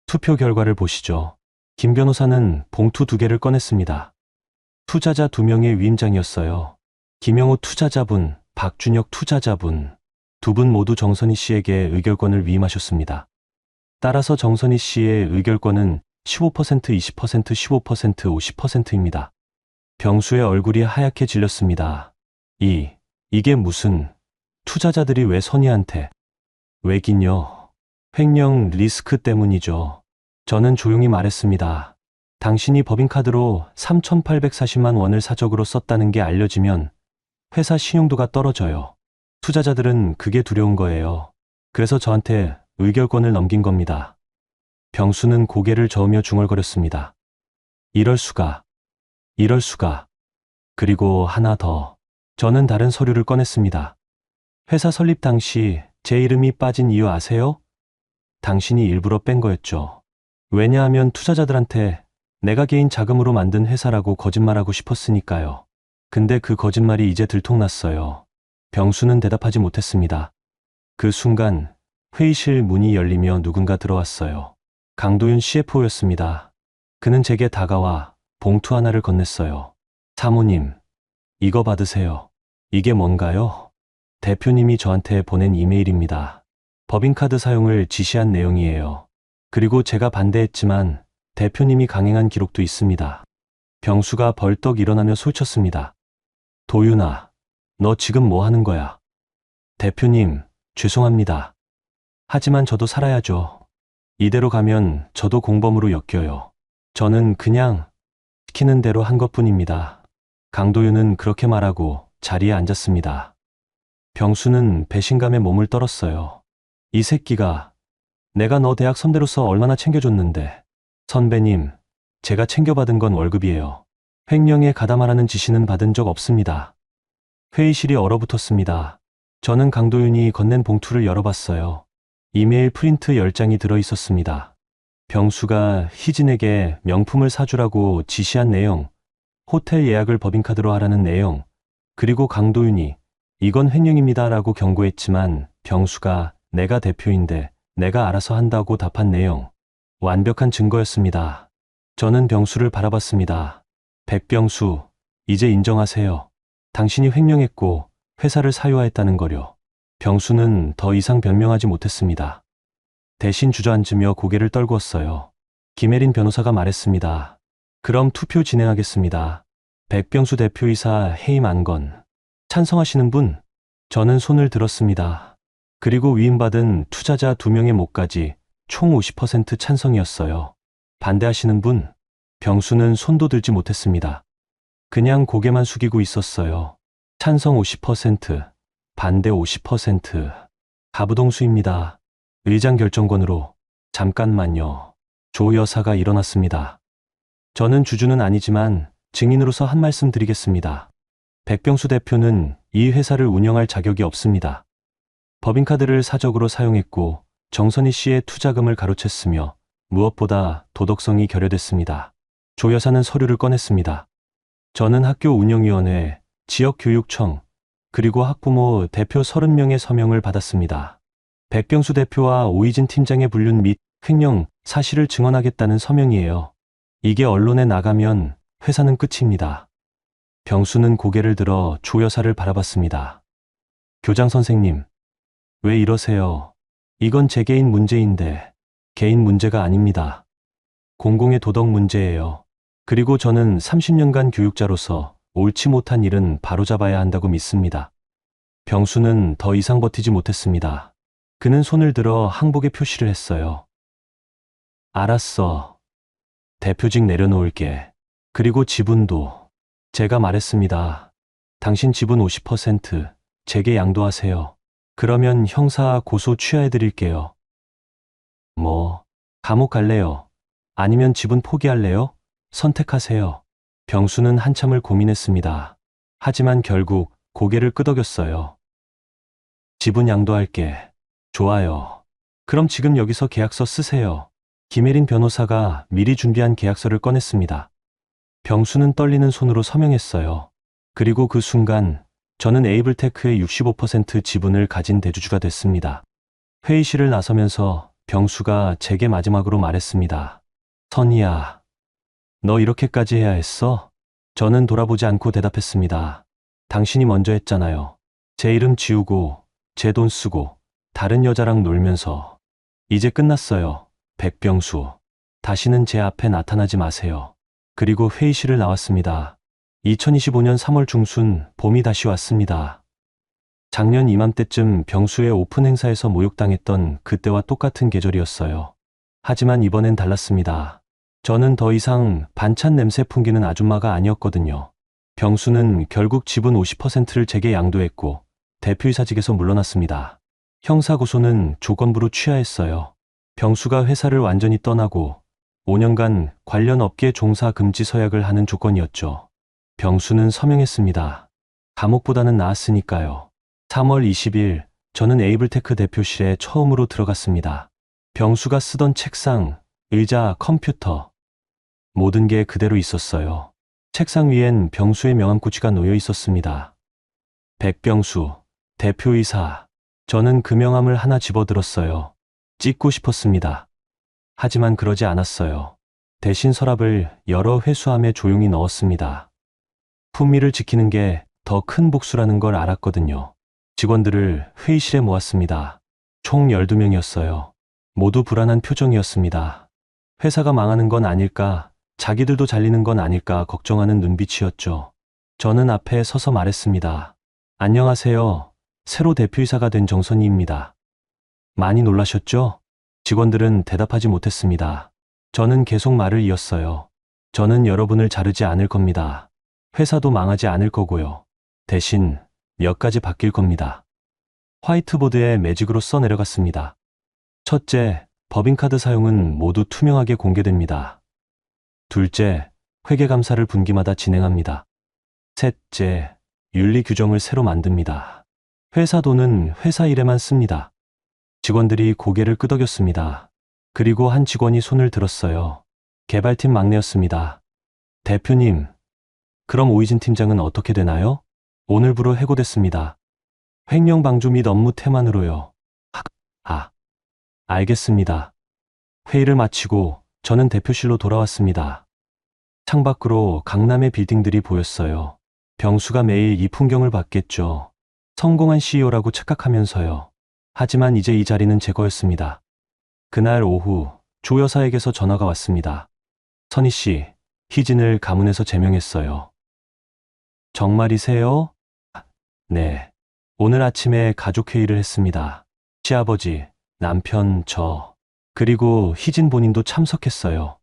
투표 결과를 보시죠. 김 변호사는 봉투 2개를 꺼냈습니다. 투자자 2명의 위임장이었어요. 김영호 투자자분, 박준혁 투자자분. 두 분 모두 정선희 씨에게 의결권을 위임하셨습니다. 따라서 정선희 씨의 의결권은 15%, 20%, 15%, 50%입니다. 병수의 얼굴이 하얗게 질렸습니다. 이게 무슨, 투자자들이 왜 선희한테? 왜긴요. 횡령 리스크 때문이죠. 저는 조용히 말했습니다. 당신이 법인카드로 3,840만 원을 사적으로 썼다는 게 알려지면 회사 신용도가 떨어져요. 투자자들은 그게 두려운 거예요. 그래서 저한테 의결권을 넘긴 겁니다. 병수는 고개를 저으며 중얼거렸습니다. 이럴 수가. 그리고 하나 더. 저는 다른 서류를 꺼냈습니다. 회사 설립 당시 제 이름이 빠진 이유 아세요? 당신이 일부러 뺀 거였죠. 왜냐하면 투자자들한테 내가 개인 자금으로 만든 회사라고 거짓말하고 싶었으니까요. 근데 그 거짓말이 이제 들통났어요. 병수는 대답하지 못했습니다. 그 순간 회의실 문이 열리며 누군가 들어왔어요. 강도윤 CFO였습니다. 그는 제게 다가와 봉투 하나를 건넸어요. 사모님, 이거 받으세요. 이게 뭔가요? 대표님이 저한테 보낸 이메일입니다. 법인카드 사용을 지시한 내용이에요. 그리고 제가 반대했지만 대표님이 강행한 기록도 있습니다. 병수가 벌떡 일어나며 소리쳤습니다. 도윤아, 너 지금 뭐 하는 거야? 대표님, 죄송합니다. 하지만 저도 살아야죠. 이대로 가면 저도 공범으로 엮여요. 저는 그냥 시키는 대로 한 것뿐입니다. 강도윤은 그렇게 말하고 자리에 앉았습니다. 병수는 배신감에 몸을 떨었어요. 이 새끼가, 내가 너 대학 선배로서 얼마나 챙겨줬는데. 선배님, 제가 챙겨받은 건 월급이에요. 횡령에 가담하라는 지시는 받은 적 없습니다. 회의실이 얼어붙었습니다. 저는 강도윤이 건넨 봉투를 열어봤어요. 이메일 프린트 10장이 들어있었습니다. 병수가 희진에게 명품을 사주라고 지시한 내용, 호텔 예약을 법인카드로 하라는 내용, 그리고 강도윤이 이건 횡령입니다 라고 경고했지만 병수가 내가 대표인데 내가 알아서 한다고 답한 내용, 완벽한 증거였습니다. 저는 병수를 바라봤습니다. 백병수, 이제 인정하세요. 당신이 횡령했고 회사를 사유화했다는 거요. 병수는 더 이상 변명하지 못했습니다. 대신 주저앉으며 고개를 떨구었어요. 김혜린 변호사가 말했습니다. 그럼 투표 진행하겠습니다. 백병수 대표이사 해임 안건 찬성하시는 분? 저는 손을 들었습니다. 그리고 위임받은 투자자 2명의 목까지 총 50% 찬성이었어요. 반대하시는 분? 병수는 손도 들지 못했습니다. 그냥 고개만 숙이고 있었어요. 찬성 50%, 반대 50%. 가부동수입니다. 의장 결정권으로. 잠깐만요. 조 여사가 일어났습니다. 저는 주주는 아니지만 증인으로서 한 말씀 드리겠습니다. 백병수 대표는 이 회사를 운영할 자격이 없습니다. 법인카드를 사적으로 사용했고 정선희 씨의 투자금을 가로챘으며 무엇보다 도덕성이 결여됐습니다. 조 여사는 서류를 꺼냈습니다. 저는 학교 운영위원회, 지역교육청, 그리고 학부모 대표 30명의 서명을 받았습니다. 백병수 대표와 오이진 팀장의 불륜 및 횡령 사실을 증언하겠다는 서명이에요. 이게 언론에 나가면 회사는 끝입니다. 병수는 고개를 들어 조 여사를 바라봤습니다. 교장 선생님, 왜 이러세요? 이건 제 개인 문제인데 개인 문제가 아닙니다. 공공의 도덕 문제예요. 그리고 저는 30년간 교육자로서 옳지 못한 일은 바로잡아야 한다고 믿습니다. 병수는 더 이상 버티지 못했습니다. 그는 손을 들어 항복의 표시를 했어요. 알았어. 대표직 내려놓을게. 그리고 지분도. 제가 말했습니다. 당신 지분 50% 제게 양도하세요. 그러면 형사 고소 취하해드릴게요. 뭐, 감옥 갈래요? 아니면 지분 포기할래요? 선택하세요. 병수는 한참을 고민했습니다. 하지만 결국 고개를 끄덕였어요. 지분 양도할게. 좋아요. 그럼 지금 여기서 계약서 쓰세요. 김혜린 변호사가 미리 준비한 계약서를 꺼냈습니다. 병수는 떨리는 손으로 서명했어요. 그리고 그 순간 저는 에이블테크의 65% 지분을 가진 대주주가 됐습니다. 회의실을 나서면서 병수가 제게 마지막으로 말했습니다. 선희야, 너 이렇게까지 해야 했어? 저는 돌아보지 않고 대답했습니다. 당신이 먼저 했잖아요. 제 이름 지우고 제 돈 쓰고 다른 여자랑 놀면서. 이제 끝났어요. 백병수. 다시는 제 앞에 나타나지 마세요. 그리고 회의실을 나왔습니다. 2025년 3월 중순 봄이 다시 왔습니다. 작년 이맘때쯤 병수의 오픈 행사에서 모욕당했던 그때와 똑같은 계절이었어요. 하지만 이번엔 달랐습니다. 저는 더 이상 반찬 냄새 풍기는 아줌마가 아니었거든요. 병수는 결국 지분 50%를 제게 양도했고 대표이사직에서 물러났습니다. 형사고소는 조건부로 취하했어요. 병수가 회사를 완전히 떠나고 5년간 관련 업계 종사 금지 서약을 하는 조건이었죠. 병수는 서명했습니다. 감옥보다는 나았으니까요. 3월 20일 저는 에이블테크 대표실에 처음으로 들어갔습니다. 병수가 쓰던 책상, 의자, 컴퓨터 모든 게 그대로 있었어요. 책상 위엔 병수의 명함꽂이가 놓여 있었습니다. 백병수, 대표이사. 저는 그 명함을 하나 집어들었어요. 찍고 싶었습니다. 하지만 그러지 않았어요. 대신 서랍을 여러 회수함에 조용히 넣었습니다. 품위를 지키는 게 더 큰 복수라는 걸 알았거든요. 직원들을 회의실에 모았습니다. 총 12명이었어요. 모두 불안한 표정이었습니다. 회사가 망하는 건 아닐까, 자기들도 잘리는 건 아닐까 걱정하는 눈빛이었죠. 저는 앞에 서서 말했습니다. 안녕하세요. 새로 대표이사가 된 정선희입니다. 많이 놀라셨죠? 직원들은 대답하지 못했습니다. 저는 계속 말을 이었어요. 저는 여러분을 자르지 않을 겁니다. 회사도 망하지 않을 거고요. 대신 몇 가지 바뀔 겁니다. 화이트보드에 매직으로 써내려갔습니다. 첫째, 법인카드 사용은 모두 투명하게 공개됩니다. 둘째, 회계감사를 분기마다 진행합니다. 셋째, 윤리 규정을 새로 만듭니다. 회사 돈은 회사 일에만 씁니다. 직원들이 고개를 끄덕였습니다. 그리고 한 직원이 손을 들었어요. 개발팀 막내였습니다. 대표님, 그럼 오이진 팀장은 어떻게 되나요? 오늘부로 해고됐습니다. 횡령 방조 및 업무 태만으로요. 알겠습니다. 회의를 마치고 저는 대표실로 돌아왔습니다. 창밖으로 강남의 빌딩들이 보였어요. 병수가 매일 이 풍경을 봤겠죠. 성공한 CEO라고 착각하면서요. 하지만 이제 이 자리는 제 거였습니다. 그날 오후 조 여사에게서 전화가 왔습니다. 선희 씨, 희진을 가문에서 제명했어요. 정말이세요? 네. 오늘 아침에 가족회의를 했습니다. 시아버지, 남편, 저, 그리고 희진 본인도 참석했어요.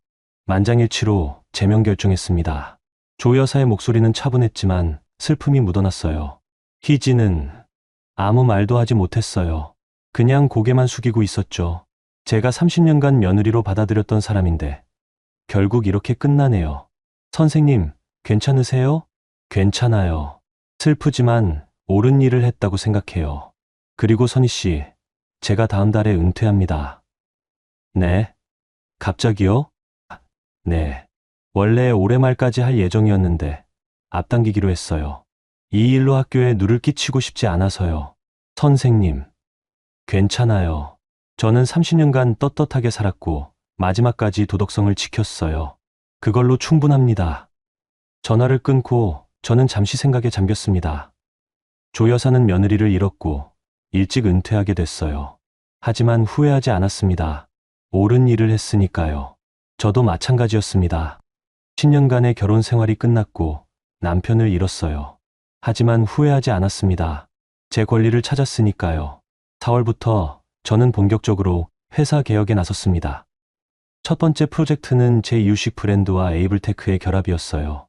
만장일치로 제명 결정했습니다. 조 여사의 목소리는 차분했지만 슬픔이 묻어났어요. 희진은 아무 말도 하지 못했어요. 그냥 고개만 숙이고 있었죠. 제가 30년간 며느리로 받아들였던 사람인데 결국 이렇게 끝나네요. 선생님, 괜찮으세요? 괜찮아요. 슬프지만 옳은 일을 했다고 생각해요. 그리고 선희 씨, 제가 다음 달에 은퇴합니다. 네? 갑자기요? 네. 원래 올해 말까지 할 예정이었는데 앞당기기로 했어요. 이 일로 학교에 누를 끼치고 싶지 않아서요. 선생님, 괜찮아요. 저는 30년간 떳떳하게 살았고 마지막까지 도덕성을 지켰어요. 그걸로 충분합니다. 전화를 끊고 저는 잠시 생각에 잠겼습니다. 조 여사는 며느리를 잃었고 일찍 은퇴하게 됐어요. 하지만 후회하지 않았습니다. 옳은 일을 했으니까요. 저도 마찬가지였습니다. 10년간의 결혼 생활이 끝났고 남편을 잃었어요. 하지만 후회하지 않았습니다. 제 권리를 찾았으니까요. 4월부터 저는 본격적으로 회사 개혁에 나섰습니다. 첫 번째 프로젝트는 제 이유식 브랜드와 에이블테크의 결합이었어요.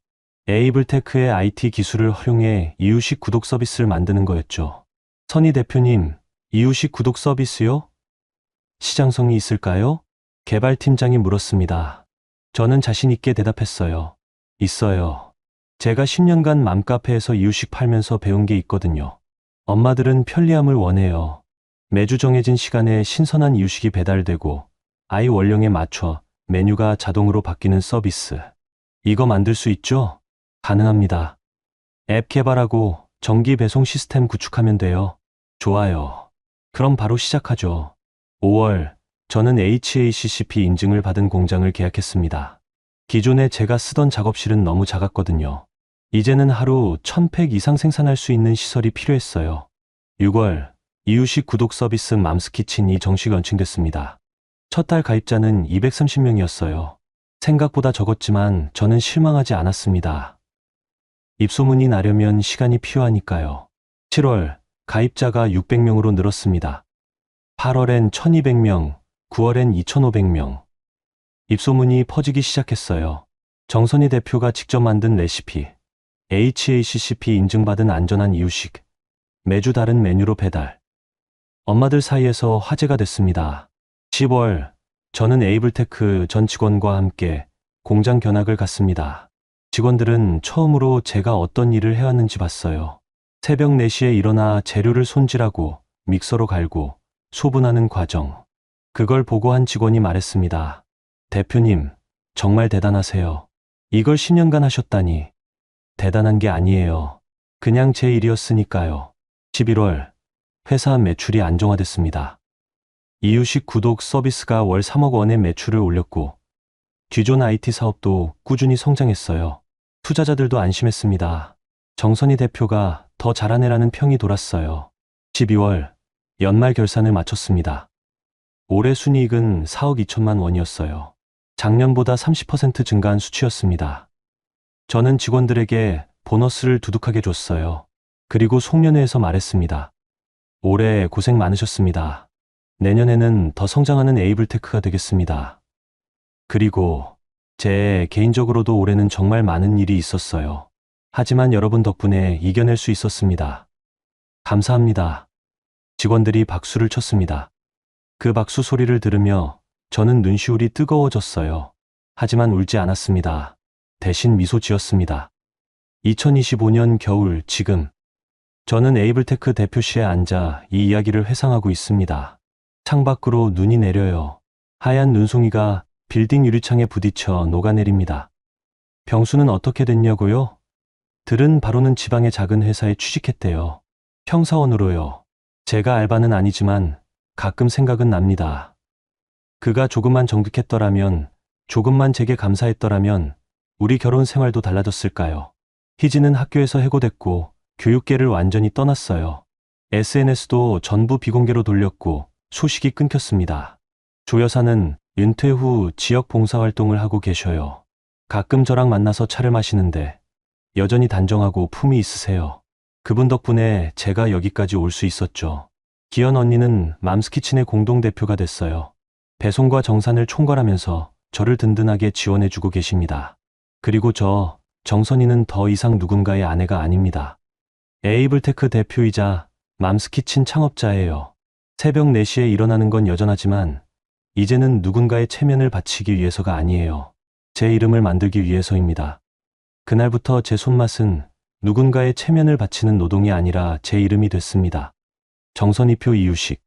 에이블테크의 IT 기술을 활용해 이유식 구독 서비스를 만드는 거였죠. 선희 대표님, 이유식 구독 서비스요? 시장성이 있을까요? 개발팀장이 물었습니다. 저는 자신 있게 대답했어요. 있어요. 제가 10년간 맘카페에서 이유식 팔면서 배운 게 있거든요. 엄마들은 편리함을 원해요. 매주 정해진 시간에 신선한 이유식이 배달되고 아이 원령에 맞춰 메뉴가 자동으로 바뀌는 서비스. 이거 만들 수 있죠? 가능합니다. 앱 개발하고 정기 배송 시스템 구축하면 돼요. 좋아요. 그럼 바로 시작하죠. 5월, 저는 HACCP 인증을 받은 공장을 계약했습니다. 기존에 제가 쓰던 작업실은 너무 작았거든요. 이제는 하루 1000팩 이상 생산할 수 있는 시설이 필요했어요. 6월, 이유식 구독 서비스 맘스키친이 정식 런칭됐습니다. 첫 달 가입자는 230명이었어요. 생각보다 적었지만 저는 실망하지 않았습니다. 입소문이 나려면 시간이 필요하니까요. 7월, 가입자가 600명으로 늘었습니다. 8월엔 1200명, 9월엔 2500명. 입소문이 퍼지기 시작했어요. 정선희 대표가 직접 만든 레시피, HACCP 인증받은 안전한 이유식, 매주 다른 메뉴로 배달. 엄마들 사이에서 화제가 됐습니다. 10월, 저는 에이블테크 전 직원과 함께 공장 견학을 갔습니다. 직원들은 처음으로 제가 어떤 일을 해왔는지 봤어요. 새벽 4시에 일어나 재료를 손질하고 믹서로 갈고 소분하는 과정. 그걸 보고 한 직원이 말했습니다. 대표님, 정말 대단하세요. 이걸 10년간 하셨다니. 대단한 게 아니에요. 그냥 제 일이었으니까요. 11월, 회사 매출이 안정화됐습니다. 이유식 구독 서비스가 월 3억 원의 매출을 올렸고 기존 IT 사업도 꾸준히 성장했어요. 투자자들도 안심했습니다. 정선희 대표가 더 잘하네라는 평이 돌았어요. 12월, 연말 결산을 마쳤습니다. 올해 순이익은 4억 2천만 원이었어요. 작년보다 30% 증가한 수치였습니다. 저는 직원들에게 보너스를 두둑하게 줬어요. 그리고 송년회에서 말했습니다. 올해 고생 많으셨습니다. 내년에는 더 성장하는 에이블테크가 되겠습니다. 그리고 제 개인적으로도 올해는 정말 많은 일이 있었어요. 하지만 여러분 덕분에 이겨낼 수 있었습니다. 감사합니다. 직원들이 박수를 쳤습니다. 그 박수 소리를 들으며 저는 눈시울이 뜨거워졌어요. 하지만 울지 않았습니다. 대신 미소 지었습니다. 2025년 겨울 지금 저는 에이블테크 대표실에 앉아 이 이야기를 회상하고 있습니다. 창밖으로 눈이 내려요. 하얀 눈송이가 빌딩 유리창에 부딪혀 녹아내립니다. 병수는 어떻게 됐냐고요? 들은 바로는 지방의 작은 회사에 취직했대요. 평사원으로요. 제가 알바는 아니지만 가끔 생각은 납니다. 그가 조금만 정직했더라면, 조금만 제게 감사했더라면 우리 결혼 생활도 달라졌을까요? 희진은 학교에서 해고됐고 교육계를 완전히 떠났어요. SNS도 전부 비공개로 돌렸고 소식이 끊겼습니다. 조 여사는 은퇴 후 지역 봉사활동을 하고 계셔요. 가끔 저랑 만나서 차를 마시는데 여전히 단정하고 품이 있으세요. 그분 덕분에 제가 여기까지 올 수 있었죠. 기현 언니는 맘스키친의 공동대표가 됐어요. 배송과 정산을 총괄하면서 저를 든든하게 지원해주고 계십니다. 그리고 정선이는 더 이상 누군가의 아내가 아닙니다. 에이블테크 대표이자 맘스키친 창업자예요. 새벽 4시에 일어나는 건 여전하지만 이제는 누군가의 체면을 바치기 위해서가 아니에요. 제 이름을 만들기 위해서입니다. 그날부터 제 손맛은 누군가의 체면을 바치는 노동이 아니라 제 이름이 됐습니다. 정선이표 이유식,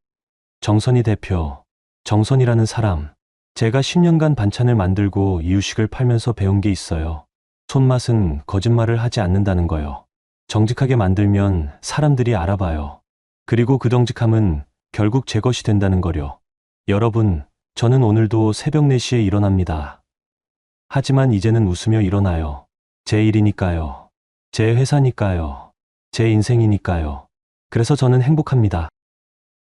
정선이 대표, 정선이라는 사람. 제가 10년간 반찬을 만들고 이유식을 팔면서 배운 게 있어요. 손맛은 거짓말을 하지 않는다는 거요. 정직하게 만들면 사람들이 알아봐요. 그리고 그 정직함은 결국 제 것이 된다는 거요. 여러분, 저는 오늘도 새벽 4시에 일어납니다. 하지만 이제는 웃으며 일어나요. 제 일이니까요. 제 회사니까요. 제 인생이니까요. 그래서 저는 행복합니다.